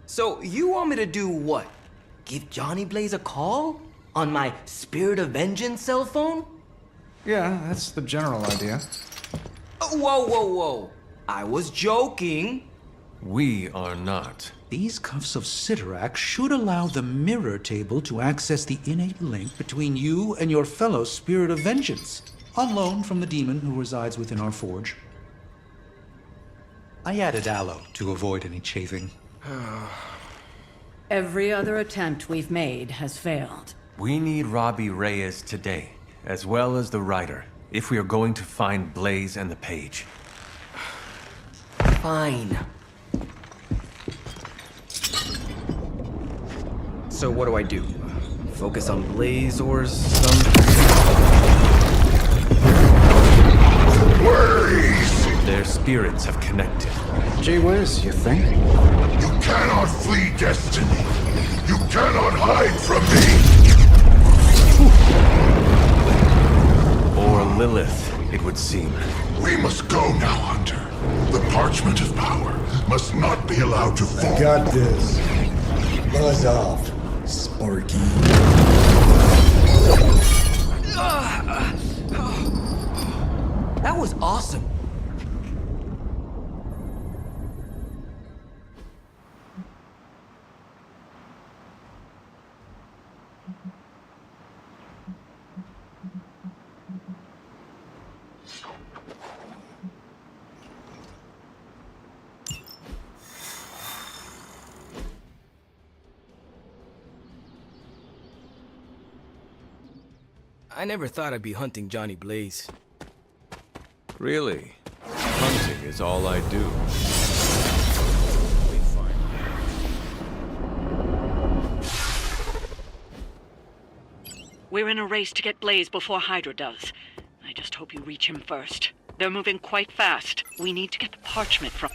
So, you want me to do what? Give Johnny Blaze a call? On my Spirit of Vengeance cell phone?
Yeah, that's the general idea.
Whoa, whoa, whoa. I was joking.
We are not.
These cuffs of Cyttorak should allow the mirror table to access the innate link between you and your fellow Spirit of Vengeance, on loan from the demon who resides within our forge. I added aloe to avoid any chafing.
Every other attempt we've made has failed.
We need Robbie Reyes today, as well as the writer, if we are going to find Blaze and the page.
Fine. So what do I do? Focus on Blaze or some...
Their spirits have connected.
Gee whiz, you think?
You cannot flee destiny. You cannot hide from me.
Or Lilith, it would seem.
We must go now, Hunter. The parchment of power must not be allowed to fall.
I got this. Buzz off, Sparky.
That was awesome. I never thought I'd be hunting Johnny Blaze.
Really? Hunting is all I do.
We're in a race to get Blaze before Hydra does. I just hope you reach him first. They're moving quite fast. We need to get the parchment from...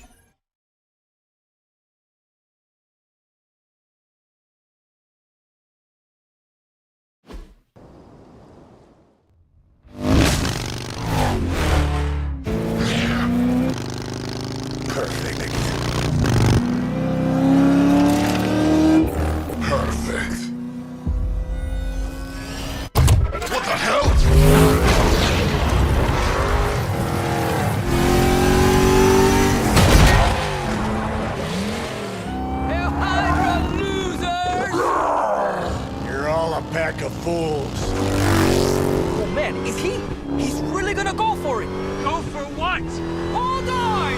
Perfect. Perfect. What the hell?
Hail Hydra, losers!
You're all a pack of fools.
Oh man, is he? He's really gonna go for it!
Go for what?
Hold on!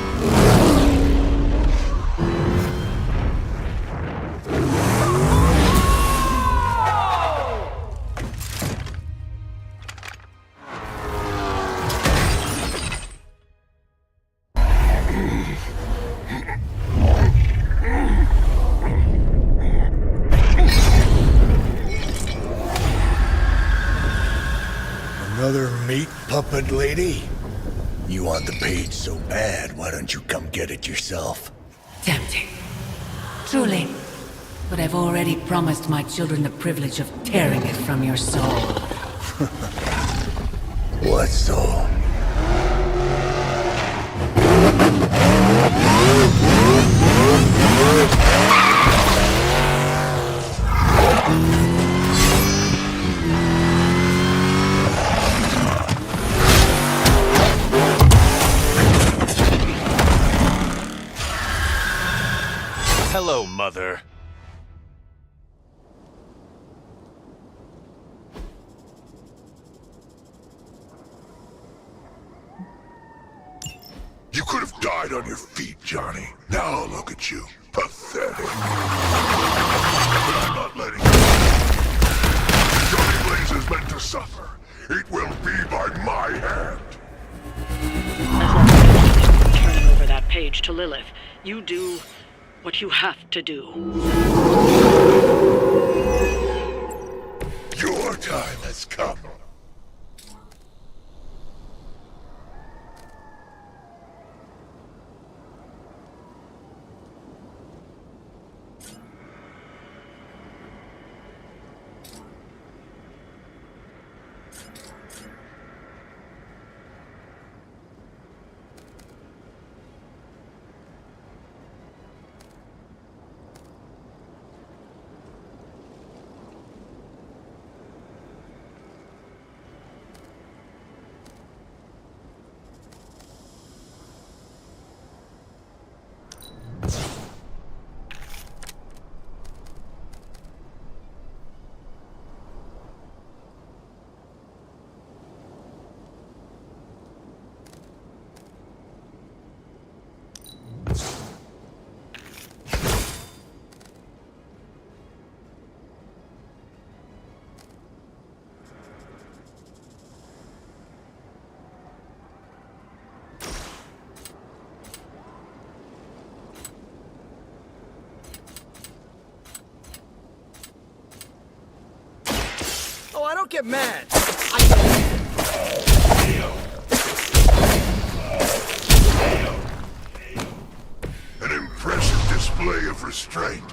Another meat puppet lady? You want the page so bad, why don't you come get it yourself?
Tempting. Truly. But I've already promised my children the privilege of tearing it from your soul.
What soul?
Hello, Mother.
You could have died on your feet, Johnny. Now look at you. Pathetic. But I'm not letting you. Johnny Blaze is meant to suffer. It will be by my hand.
Turning over that page to Lilith. You do what you have to do.
Your time has come.
Oh, I don't get mad.
An impressive display of restraint.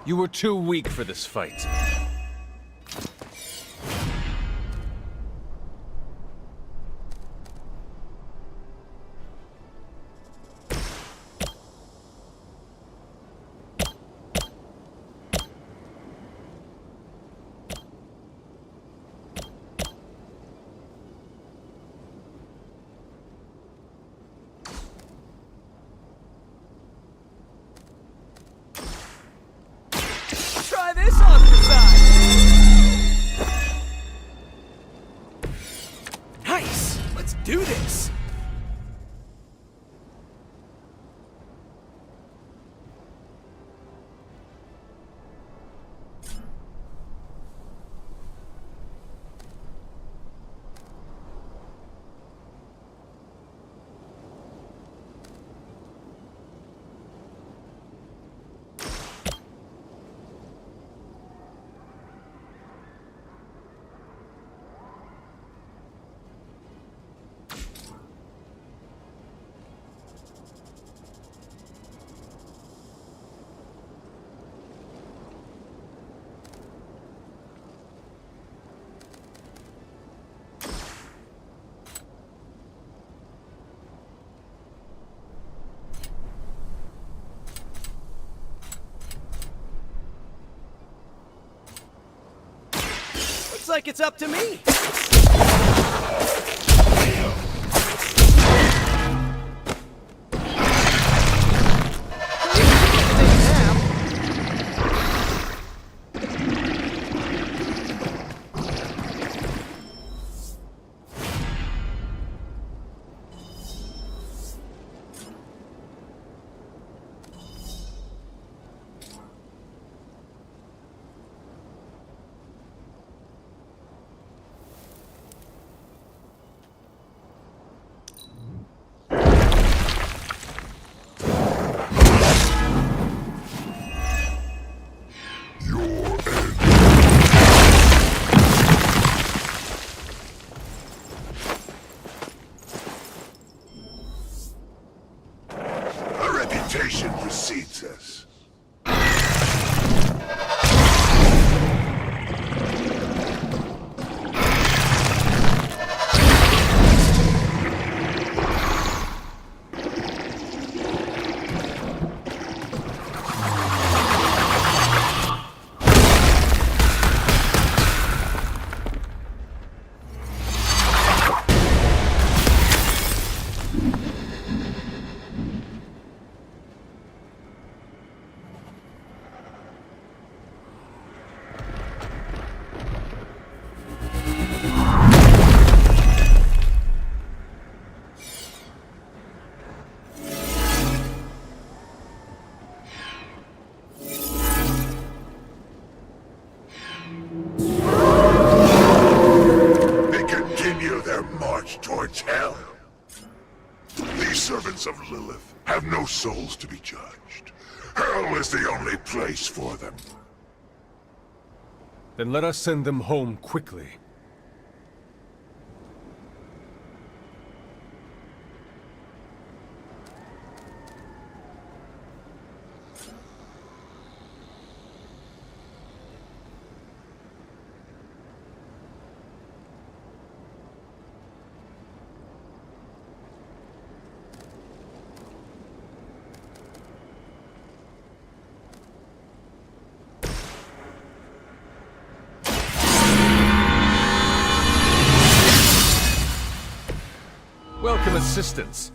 You were too weak for this fight.
Try this on for size! Nice! Let's do this! Looks like it's up to me.
Reputation precedes us. Towards hell. These servants of Lilith have no souls to be judged. Hell is the only place for them.
Then let us send them home quickly. Welcome assistance.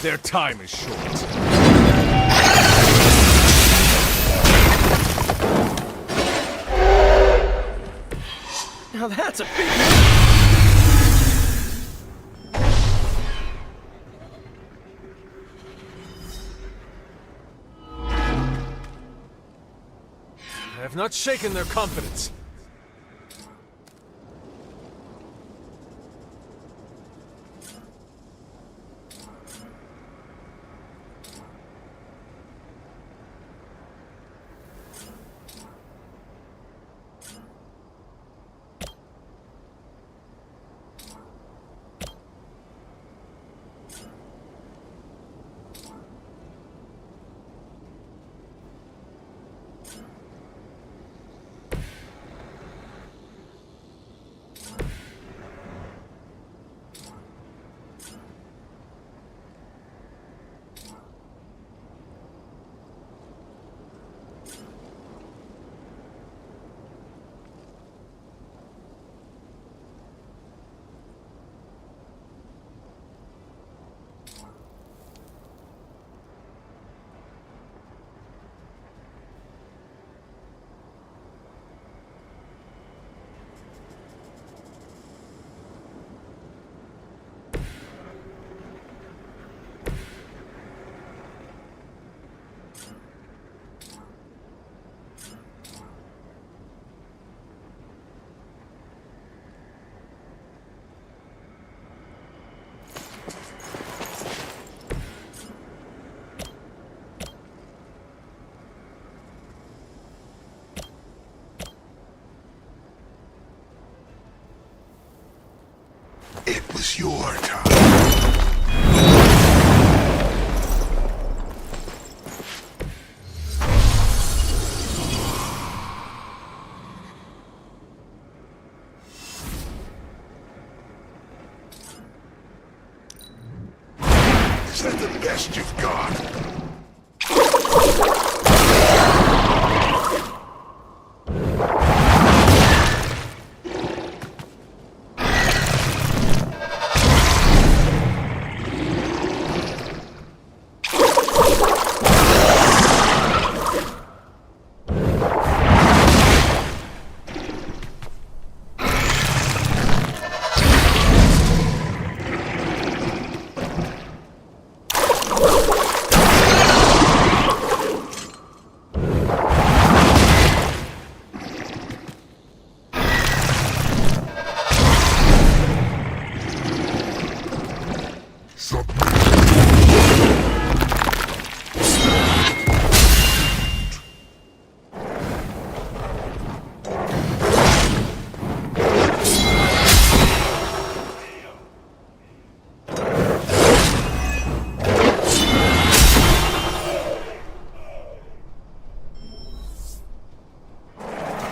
Their time is short.
Now that's a big...
I have not shaken their confidence.
It was your time. Is that the best you've got?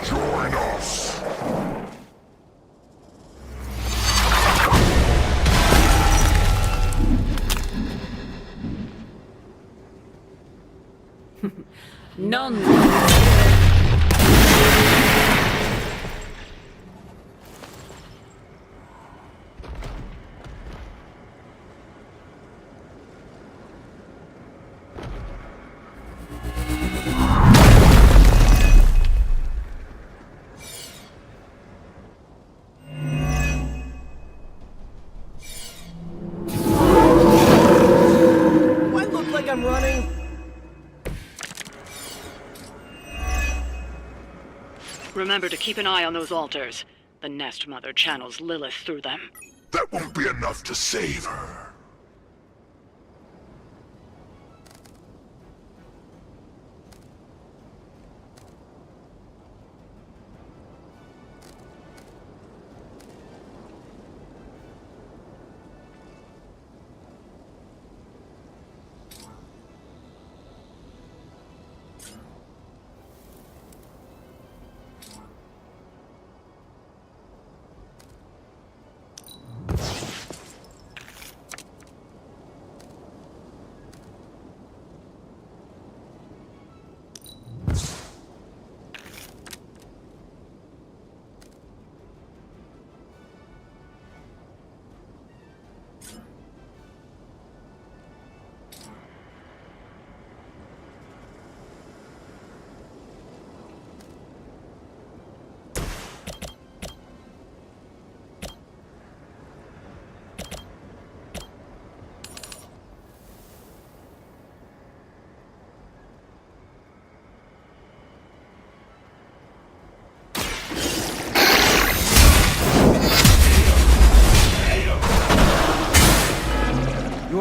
Join us.
None.
Do I look like I'm running?
Remember to keep an eye on those altars. The Nest Mother channels Lilith through them.
That won't be enough to save her.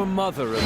your mother a bit.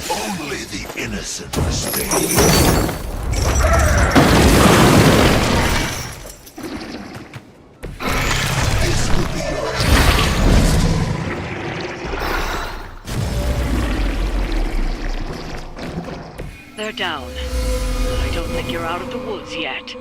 Only the innocent mistake.
They're down. But I don't think you're out of the woods yet.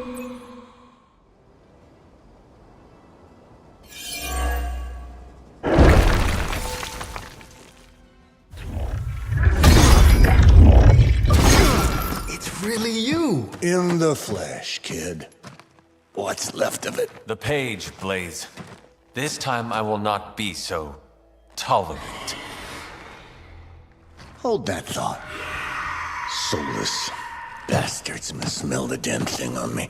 It's really you. In the flesh, kid. What's left of it?
The page, Blaze. This time I will not be so tolerant.
Hold that thought. Soulless bastards must smell the damn thing on me.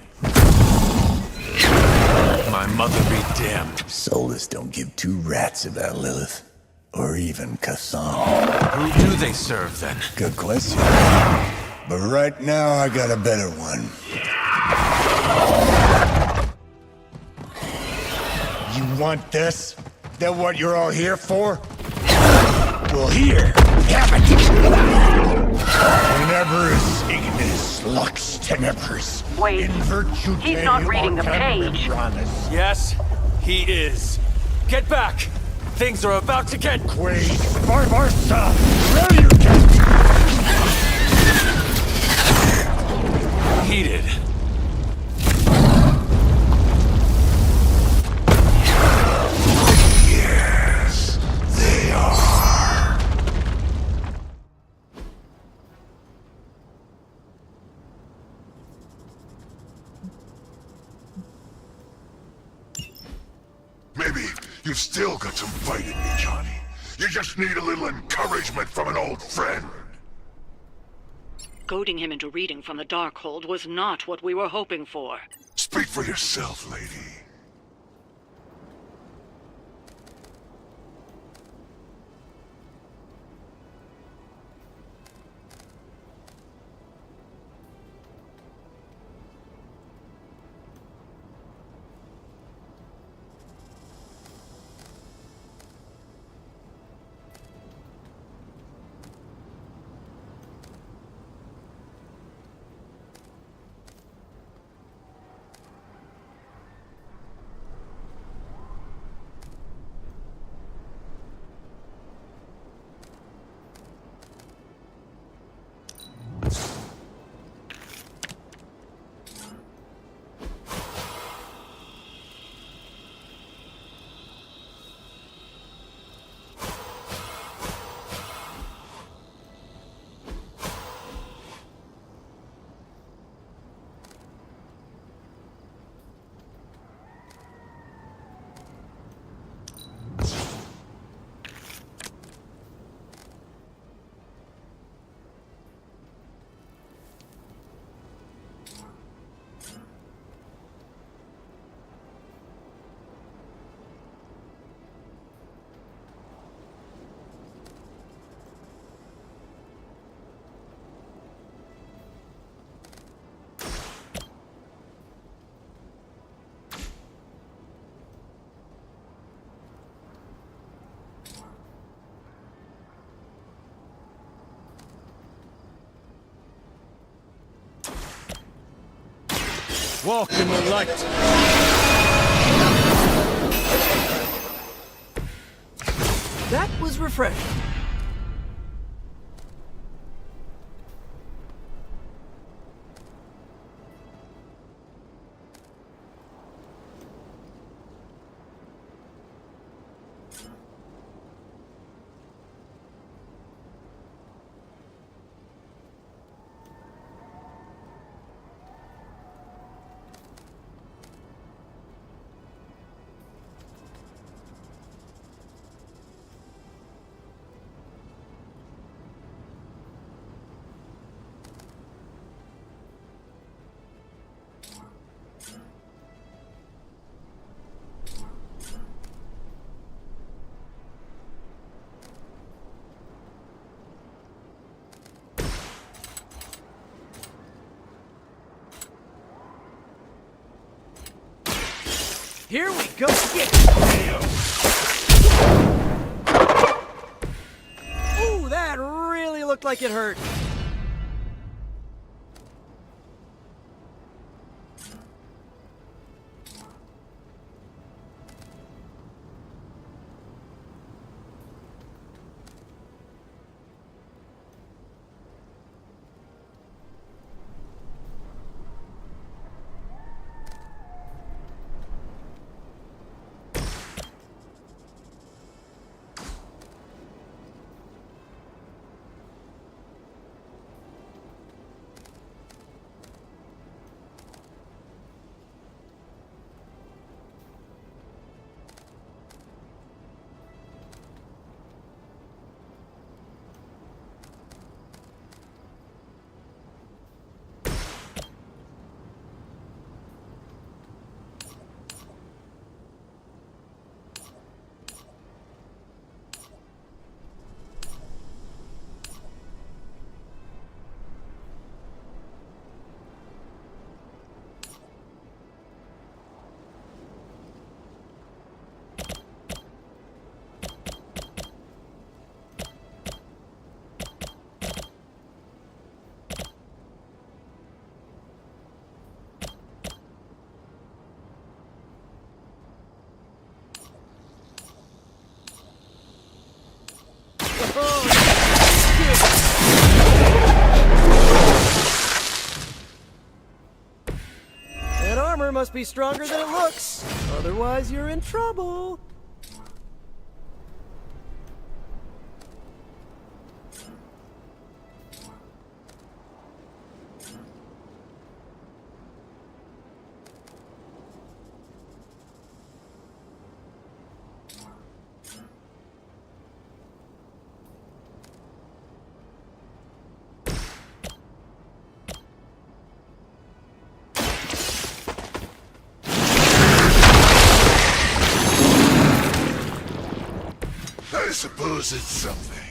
My mother be damned.
Soulless don't give two rats about Lilith. Or even Kassan.
Who do they serve, then?
Good question. But right now, I got a better one. You want this? That what you're all here for? Well, here, have it! Whenever Ignis lux tenebris.
Wait,
in virtue
he's not reading the page.
Yes, he is. Get back! Things are about to get...
Quaid, Barbarsa, where you get?
heated.
Yes, they are. Maybe you've still got some fight in you, Johnny. You just need a little encouragement from an old friend.
Goading him into reading from the Darkhold was not what we were hoping for.
Speak for yourself, lady.
Walk in the light.
That was refreshing. Here we go. Ooh, that really looked like it hurt.
must be stronger than it looks. Otherwise, you're in trouble.
I suppose it's something.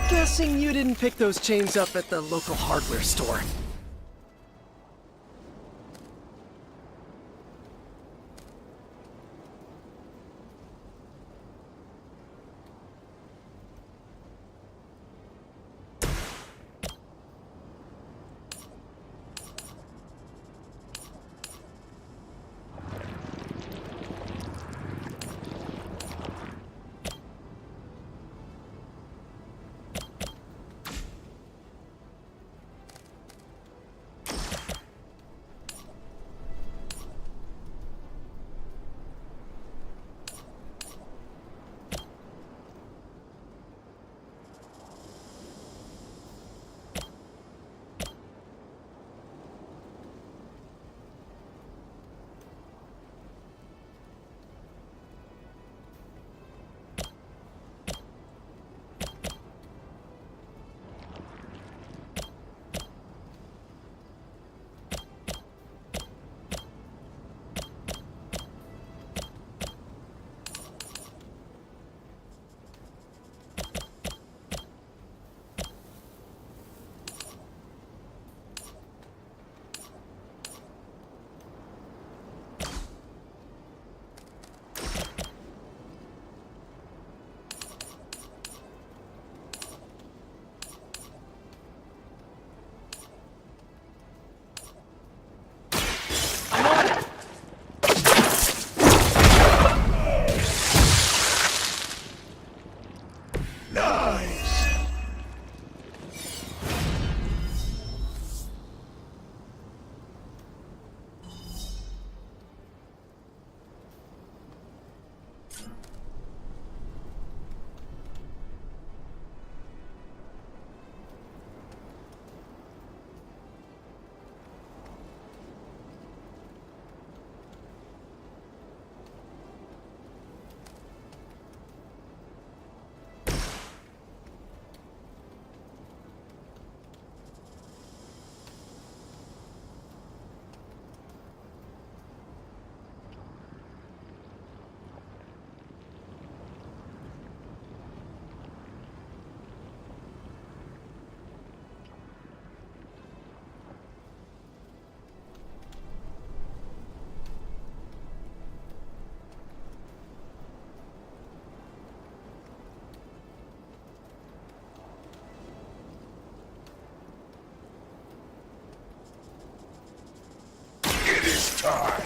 Guessing you didn't pick those chains up at the local hardware store.
time.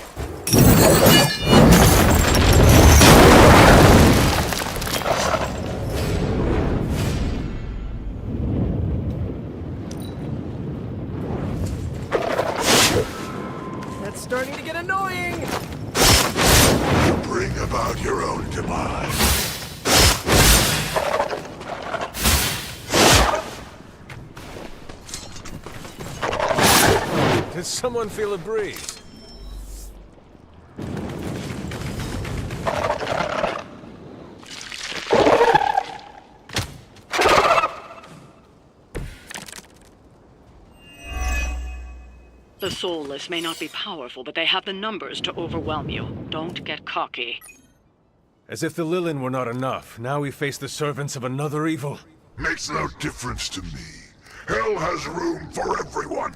That's starting to get annoying!
You bring about your own demise.
Did someone feel a breeze?
The Soulless may not be powerful, but they have the numbers to overwhelm you. Don't get cocky.
As if the Lilin were not enough, now we face the servants of another evil.
Makes no difference to me. Hell has room for everyone.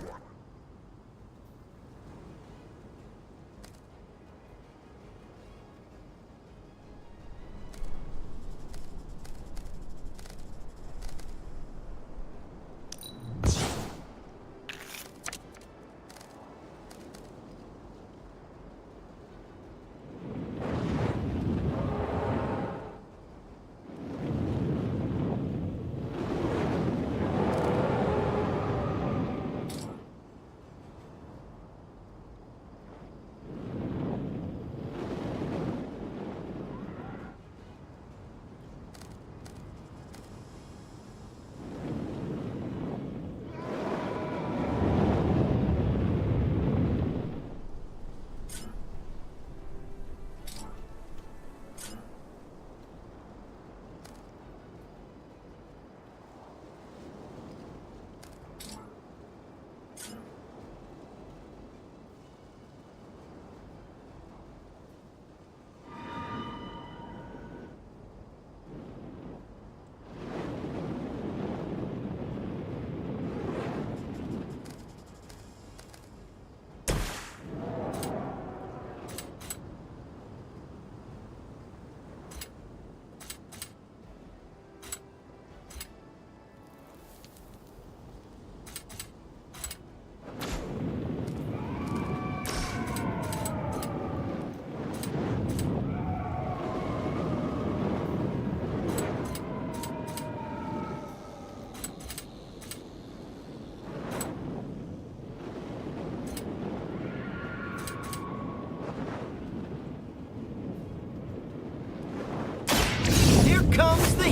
Comes the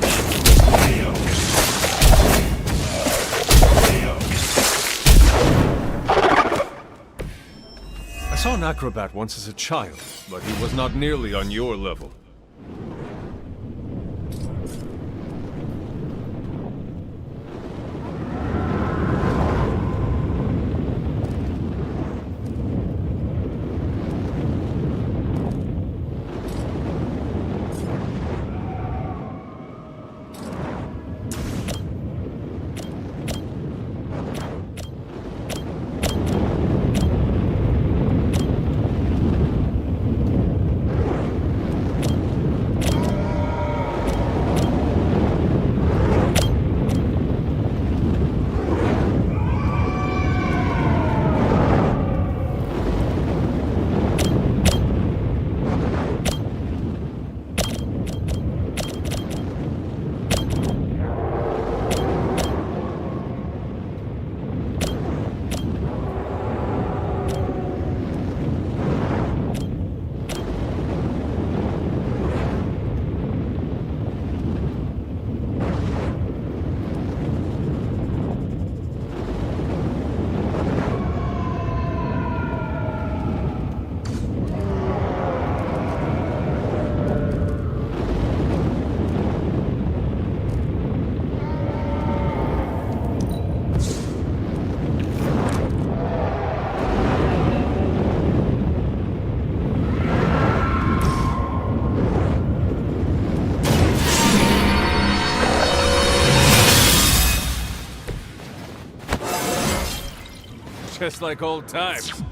I saw an acrobat once as a child, but he was not nearly on your level. Just like old times.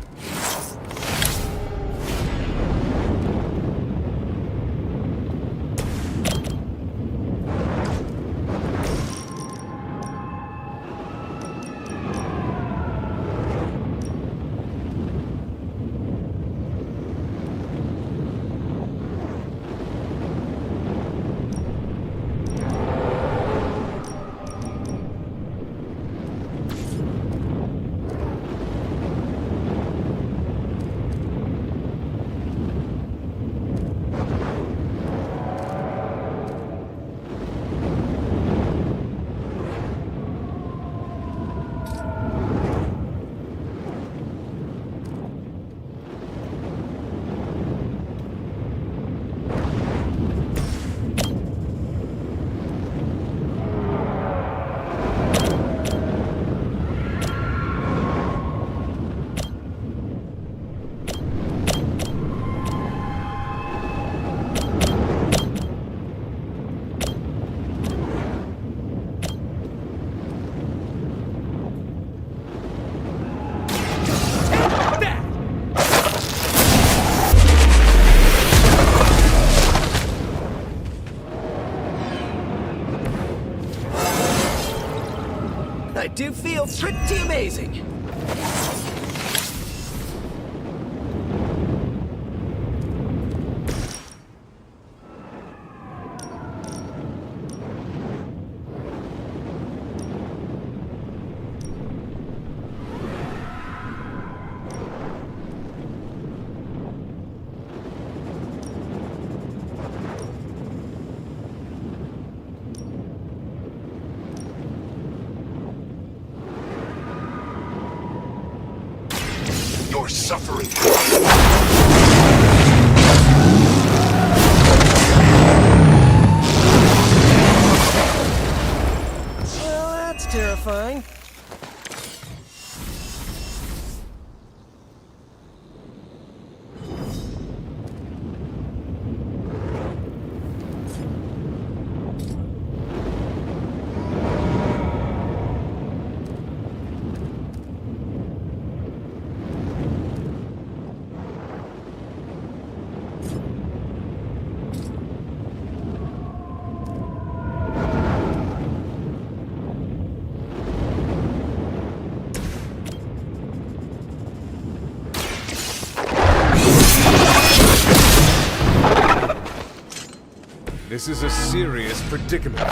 do feel pretty amazing.
You're suffering.
Well, that's terrifying.
This is a serious predicament.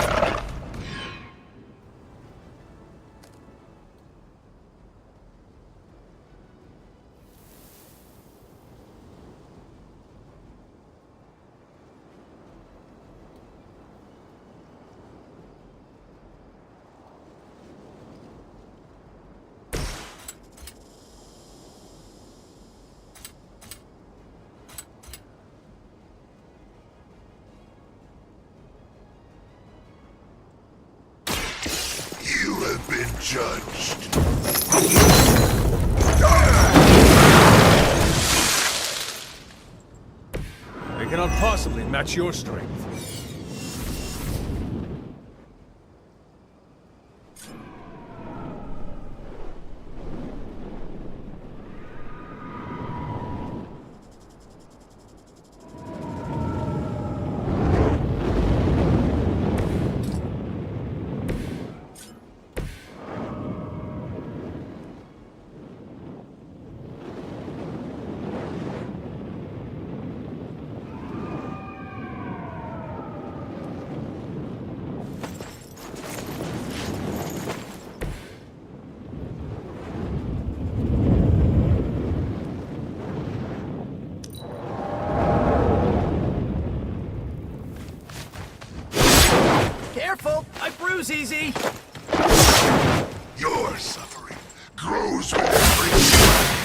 You have been judged.
They cannot possibly match your strength.
Careful! I bruise easy!
Your suffering grows with every strike.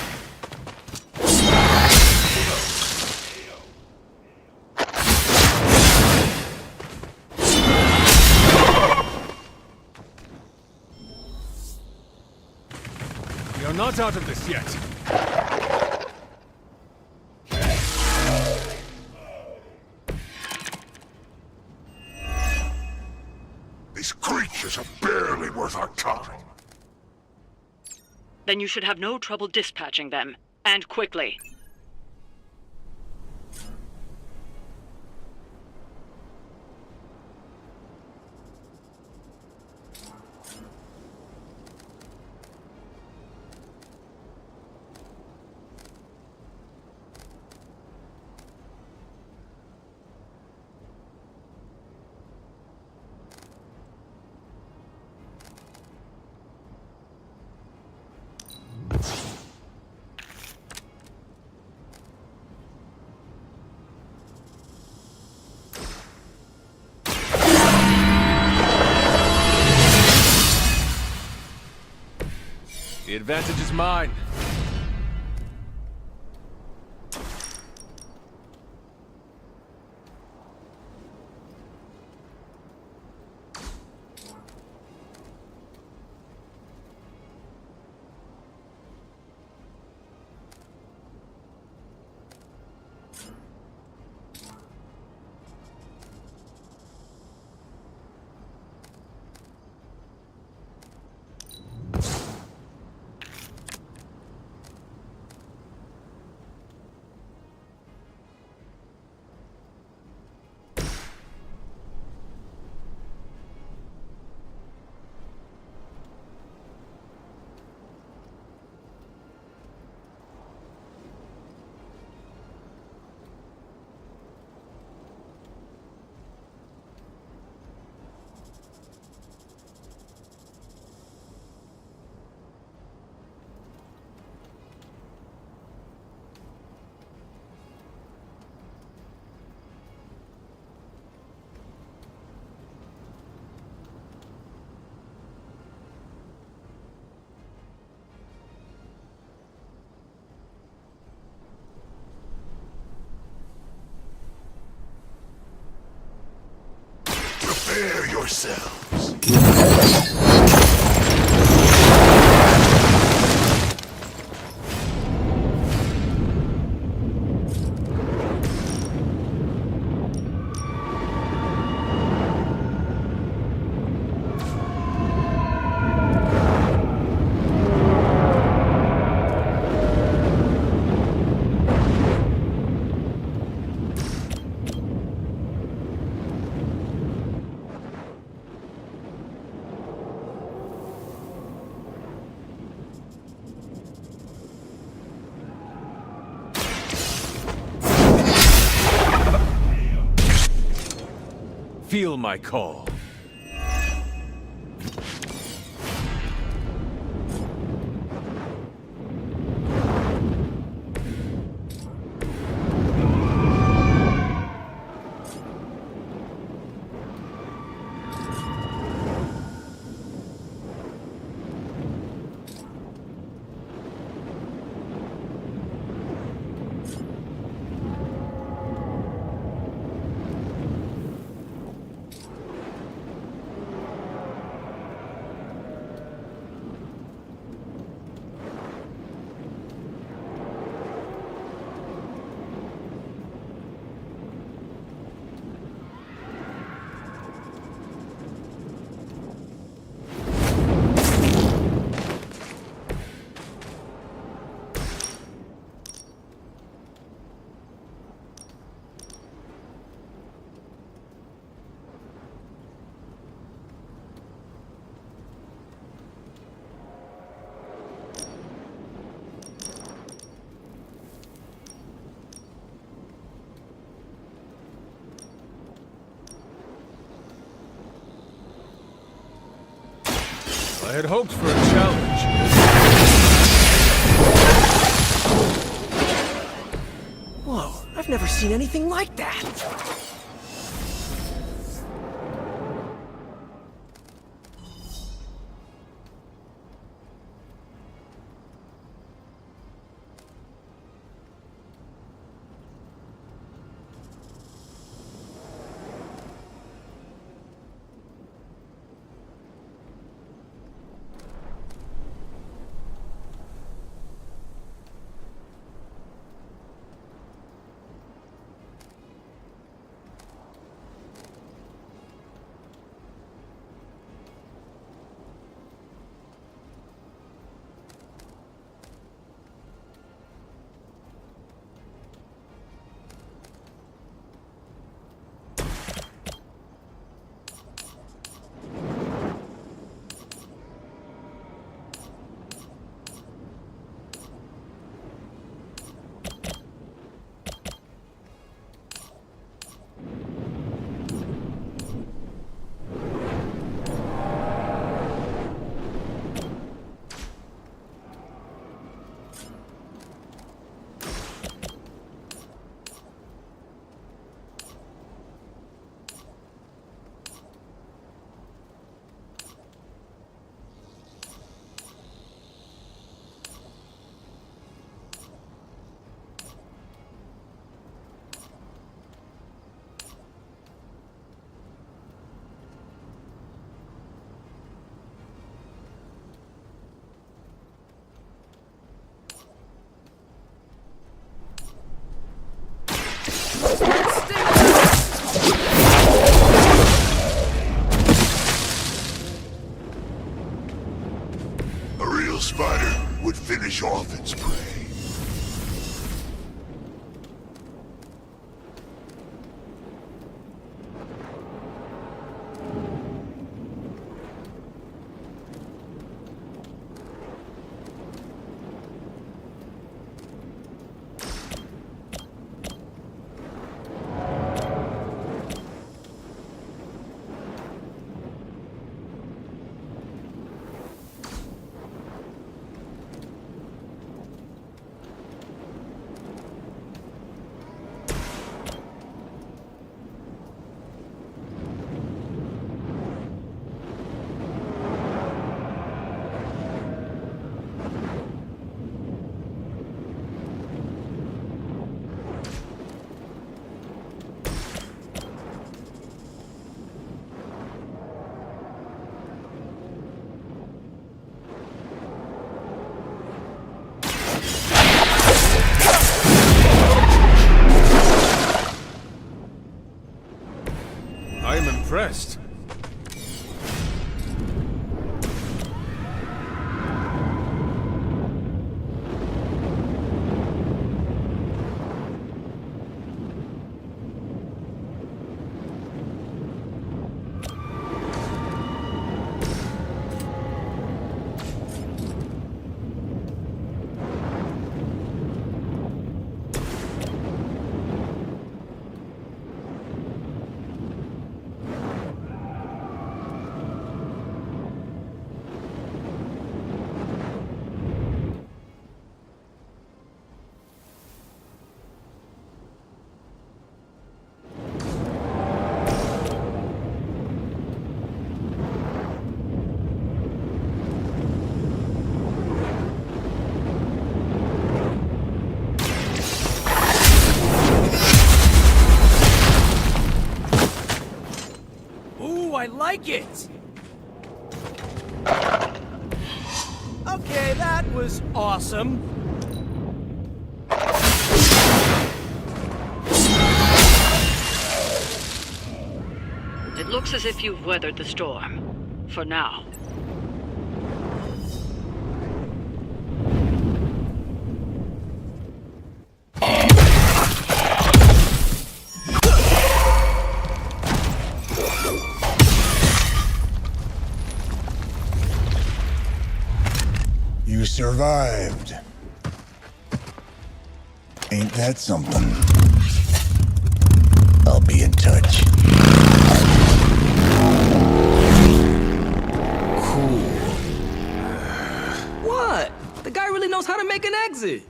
We are not out of this yet.
These creatures are barely worth our time.
Then you should have no trouble dispatching them, and quickly.
The advantage is mine.
yourselves.
Feel my call. I had hoped for a challenge.
Whoa, I've never seen anything like that!
A real spider would finish off its prey.
best.
I like it! Okay, that was awesome.
It looks as if you've weathered the storm. For now.
You survived. Ain't that something? I'll be in touch.
Cool. What? The guy really knows how to make an exit.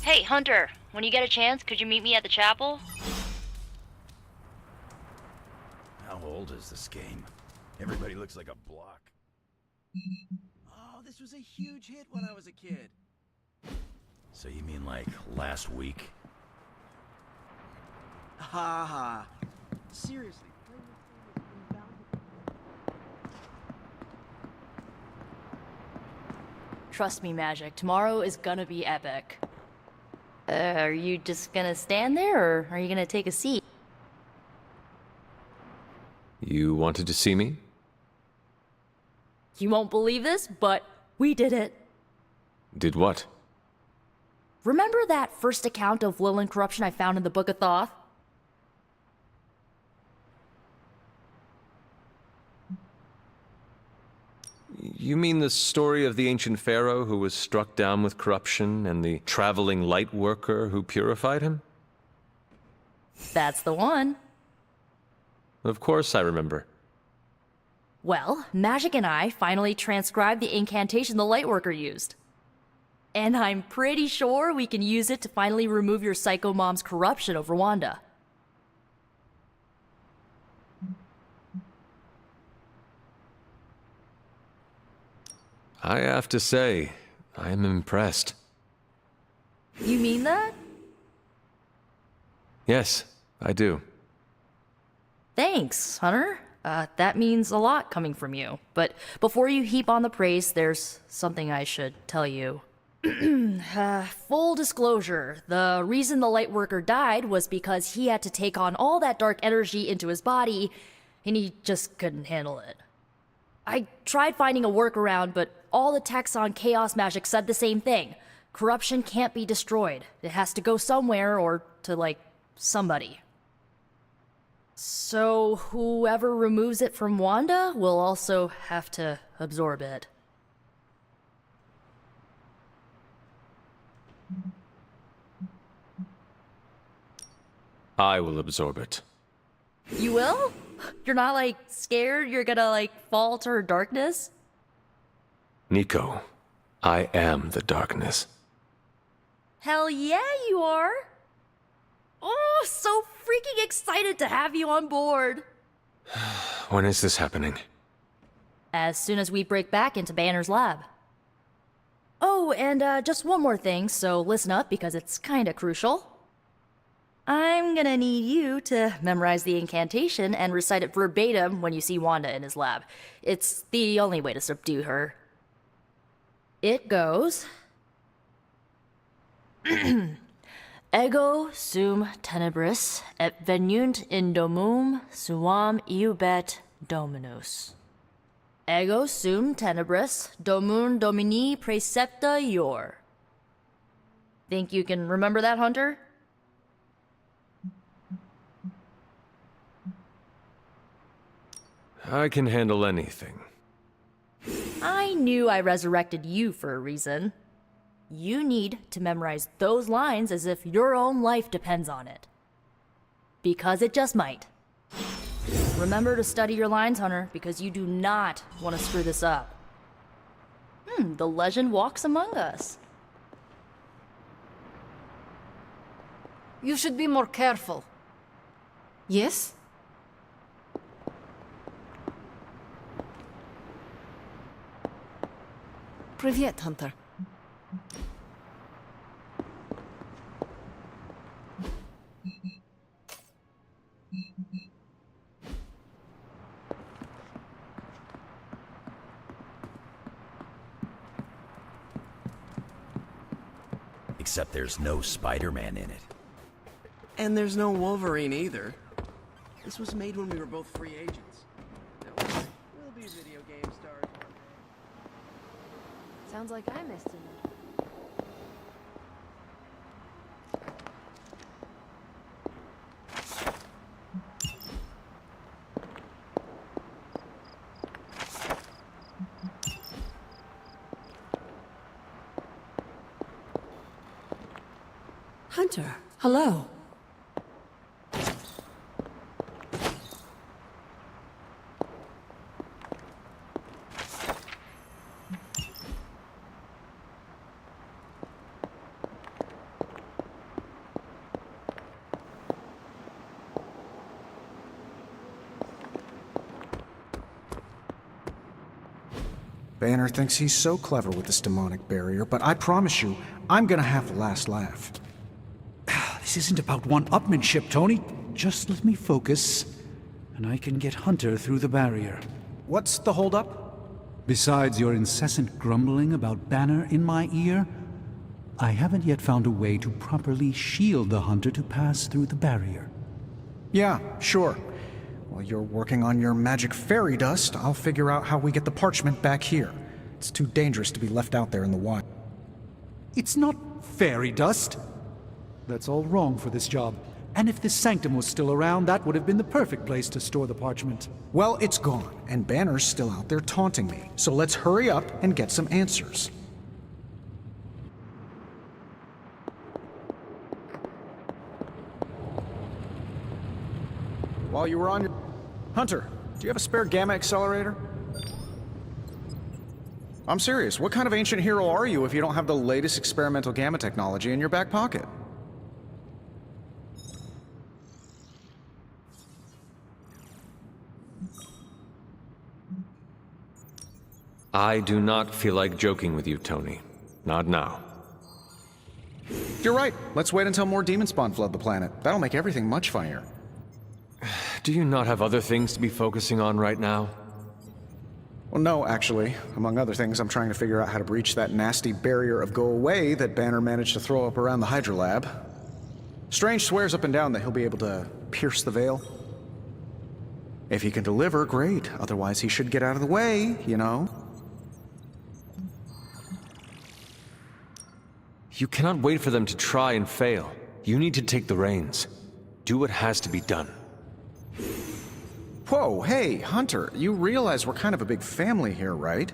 Hey, Hunter, when you get a chance, could you meet me at the chapel?
How old is this game? Everybody looks like a block.
Oh, this was a huge hit when I was a kid.
So you mean like last week?
Ha ha. Seriously.
Trust me, Magic, tomorrow is gonna be epic. Are you just gonna stand there, or are you gonna take a seat?
You wanted to see me?
You won't believe this, but we did it.
Did what?
Remember that first account of Leyland corruption I found in the Book of Thoth?
You mean the story of the ancient pharaoh who was struck down with corruption and the traveling light worker who purified him?
That's the one.
Of course I remember.
Well, Magic and I finally transcribed the incantation the Lightworker used. And I'm pretty sure we can use it to finally remove your psycho mom's corruption over Wanda.
I have to say, I am impressed.
You mean that?
Yes, I do.
Thanks, Hunter. That means a lot coming from you. But before you heap on the praise, there's something I should tell you. Full disclosure, the reason the Lightworker died was because he had to take on all that dark energy into his body, and he just couldn't handle it. I tried finding a workaround, but all the texts on Chaos Magic said the same thing. Corruption can't be destroyed. It has to go somewhere or to, like, somebody. So whoever removes it from Wanda will also have to absorb it.
I will absorb it.
You will? You're not, like, scared you're gonna, like, fall to her darkness?
Nico, I am the darkness.
Hell yeah, you are! Oh, so freaking excited to have you on board!
When is this happening?
As soon as we break back into Banner's lab. Oh, and just one more thing, so listen up because it's kinda crucial. I'm gonna need you to memorize the incantation and recite it verbatim when you see Wanda in his lab. It's the only way to subdue her. It goes... Ego sum tenebris et venunt in domum suam iubet dominus. Ego sum tenebris domum domini precepta ior. Think you can remember that, Hunter?
I can handle anything.
I knew I resurrected you for a reason. You need to memorize those lines as if your own life depends on it. Because it just might. Remember to study your lines, Hunter, because you do not want to screw this up. The legend walks among us.
You should be more careful. Yes? Привет, Hunter.
Except there's no Spider-Man in it.
And there's no Wolverine either. This was made when we were both free agents. We'll be video game stars one day.
Sounds like I missed it.
Hunter, hello.
Banner thinks he's so clever with this demonic barrier, but I promise you, I'm gonna have the last laugh.
This isn't about one-upmanship, Tony. Just let me focus, and I can get Hunter through the barrier.
What's the holdup?
Besides your incessant grumbling about Banner in my ear, I haven't yet found a way to properly shield the Hunter to pass through the barrier.
Yeah, sure. While you're working on your magic fairy dust, I'll figure out how we get the parchment back here. It's too dangerous to be left out there in the wild.
It's not fairy dust. That's all wrong for this job. And if this sanctum was still around, that would have been the perfect place to store the parchment.
Well, it's gone, and Banner's still out there taunting me. So let's hurry up and get some answers. While you were on your... Hunter, do you have a spare gamma accelerator? I'm serious. What kind of ancient hero are you if you don't have the latest experimental gamma technology in your back pocket?
I do not feel like joking with you, Tony. Not now.
You're right. Let's wait until more demon spawn flood the planet. That'll make everything much funnier.
Do you not have other things to be focusing on right now?
Well, no, actually. Among other things, I'm trying to figure out how to breach that nasty barrier of go away that Banner managed to throw up around the Hydra lab. Strange swears up and down that he'll be able to pierce the veil. If he can deliver, great. Otherwise, he should get out of the way, you know?
You cannot wait for them to try and fail. You need to take the reins. Do what has to be done.
Whoa, hey, Hunter, you realize we're kind of a big family here, right?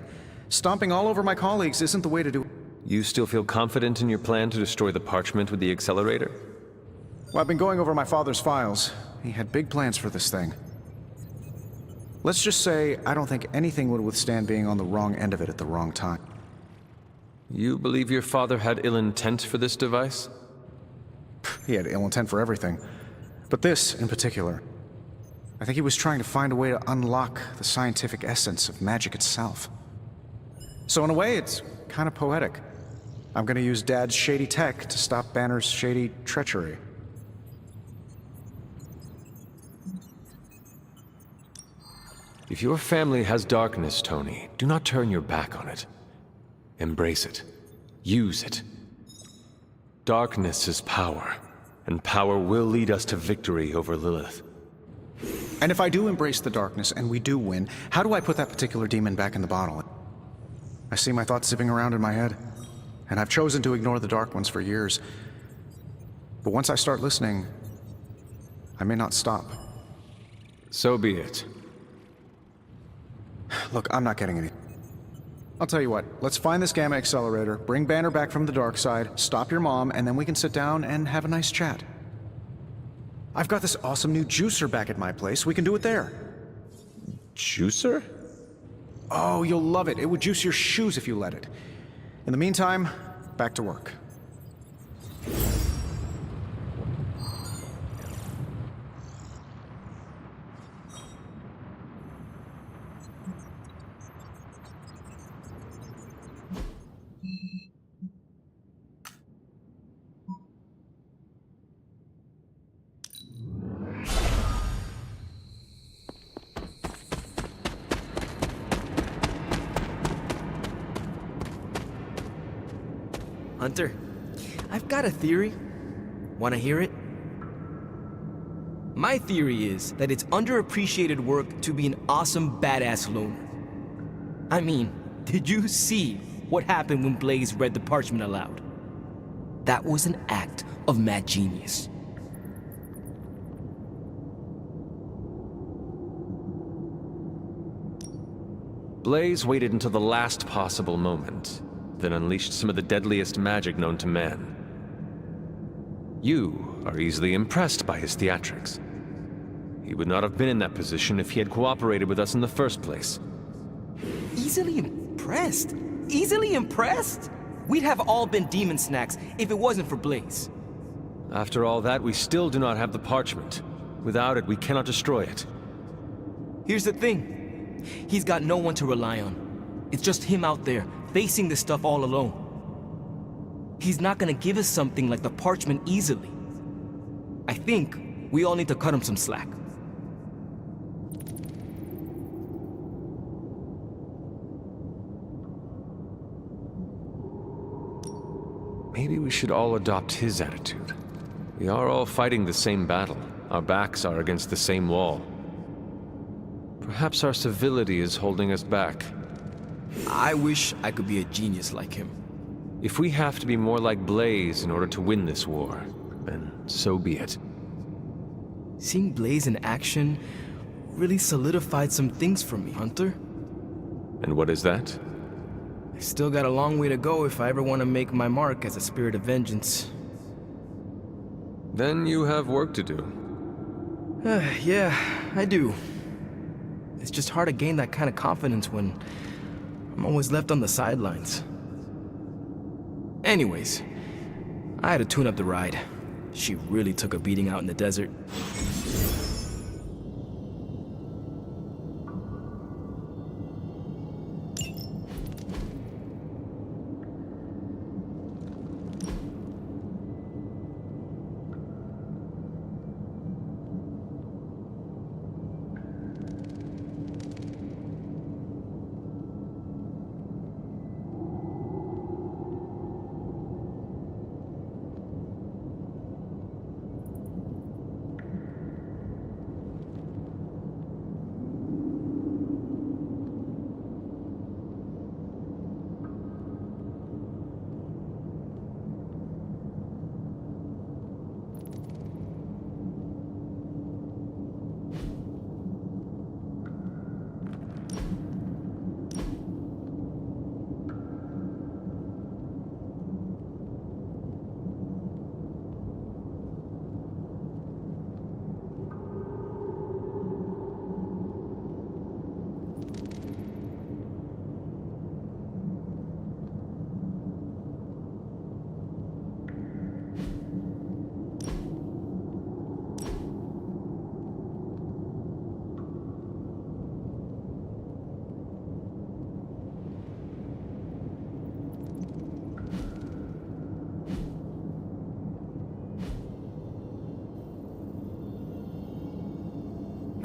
Stomping all over my colleagues isn't the way to do it.
You still feel confident in your plan to destroy the parchment with the accelerator?
Well, I've been going over my father's files. He had big plans for this thing. Let's just say I don't think anything would withstand being on the wrong end of it at the wrong time.
You believe your father had ill intent for this device?
He had ill intent for everything. But this, in particular. I think he was trying to find a way to unlock the scientific essence of magic itself. So in a way, it's kind of poetic. I'm gonna use Dad's shady tech to stop Banner's shady treachery.
If your family has darkness, Tony, do not turn your back on it. Embrace it. Use it. Darkness is power, and power will lead us to victory over Lilith.
And if I do embrace the darkness and we do win, how do I put that particular demon back in the bottle? I see my thoughts zipping around in my head, and I've chosen to ignore the dark ones for years. But once I start listening, I may not stop.
So be it.
Look, I'm not getting any. I'll tell you what, let's find this gamma accelerator, bring Banner back from the dark side, stop your mom, and then we can sit down and have a nice chat. I've got this awesome new juicer back at my place. We can do it there.
Juicer?
Oh, you'll love it. It would juice your shoes if you let it. In the meantime, back to work.
Hunter, I've got a theory. Want to hear it? My theory is that it's underappreciated work to be an awesome badass loner. I mean, did you see what happened when Blaze read the parchment aloud? That was an act of mad genius.
Blaze waited until the last possible moment, then unleashed some of the deadliest magic known to man. You are easily impressed by his theatrics. He would not have been in that position if he had cooperated with us in the first place.
Easily impressed? Easily impressed? We'd have all been demon snacks if it wasn't for Blaze.
After all that, we still do not have the parchment. Without it, we cannot destroy it.
Here's the thing. He's got no one to rely on. It's just him out there, facing this stuff all alone. He's not gonna give us something like the parchment easily. I think we all need to cut him some slack.
Maybe we should all adopt his attitude. We are all fighting the same battle. Our backs are against the same wall. Perhaps our civility is holding us back.
I wish I could be a genius like him.
If we have to be more like Blaze in order to win this war, then so be it.
Seeing Blaze in action really solidified some things for me, Hunter.
And what is that?
I still got a long way to go if I ever want to make my mark as a spirit of vengeance.
Then you have work to do.
Yeah, I do. It's just hard to gain that kind of confidence when I'm always left on the sidelines. Anyways, I had to tune up the ride. She really took a beating out in the desert.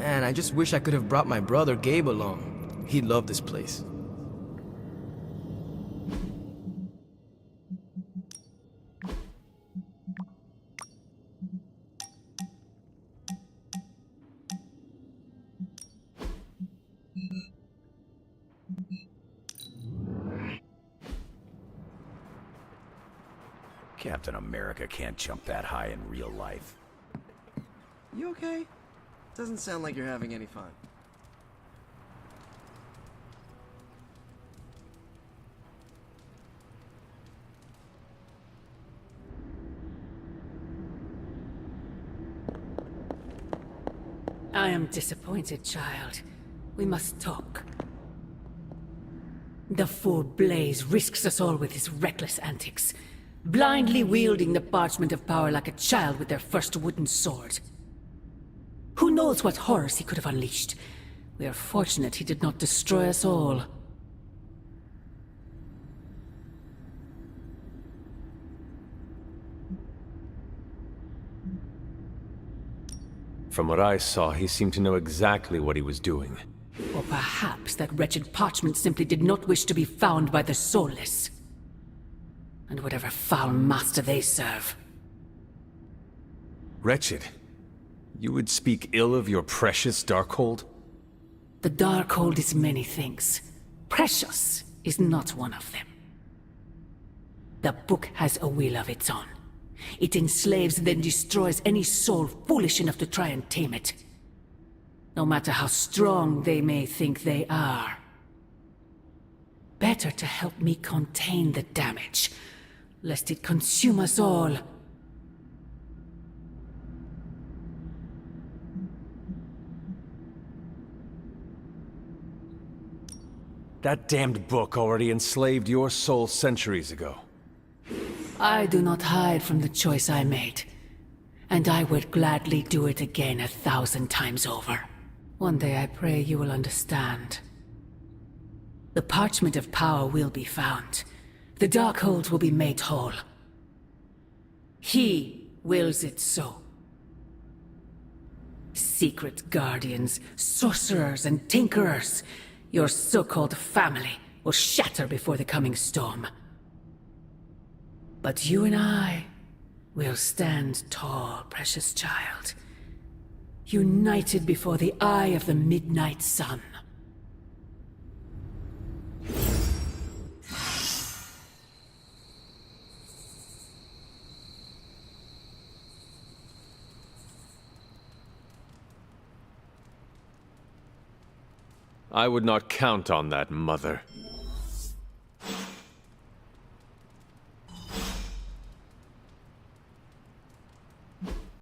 Man, I just wish I could have brought my brother Gabe along. He'd love this place.
Captain America can't jump that high in real life.
You okay? Doesn't sound like you're having any fun.
I am disappointed, child. We must talk. The fool Blaze risks us all with his reckless antics, blindly wielding the parchment of power like a child with their first wooden sword. Who knows what horrors he could have unleashed? We are fortunate he did not destroy us all.
From what I saw, he seemed to know exactly what he was doing.
Or perhaps that wretched parchment simply did not wish to be found by the soulless. And whatever foul master they serve.
Wretched? You would speak ill of your precious Darkhold?
The Darkhold is many things. Precious is not one of them. The book has a will of its own. It enslaves and then destroys any soul foolish enough to try and tame it. No matter how strong they may think they are. Better to help me contain the damage, lest it consume us all.
That damned book already enslaved your soul centuries ago.
I do not hide from the choice I made, and I would gladly do it again 1,000 times over. One day I pray you will understand. The parchment of power will be found. The Darkhold will be made whole. He wills it so. Secret guardians, sorcerers, and tinkerers, your so-called family, will shatter before the coming storm. But you and I will stand tall, precious child. United before the eye of the midnight sun.
I would not count on that, Mother.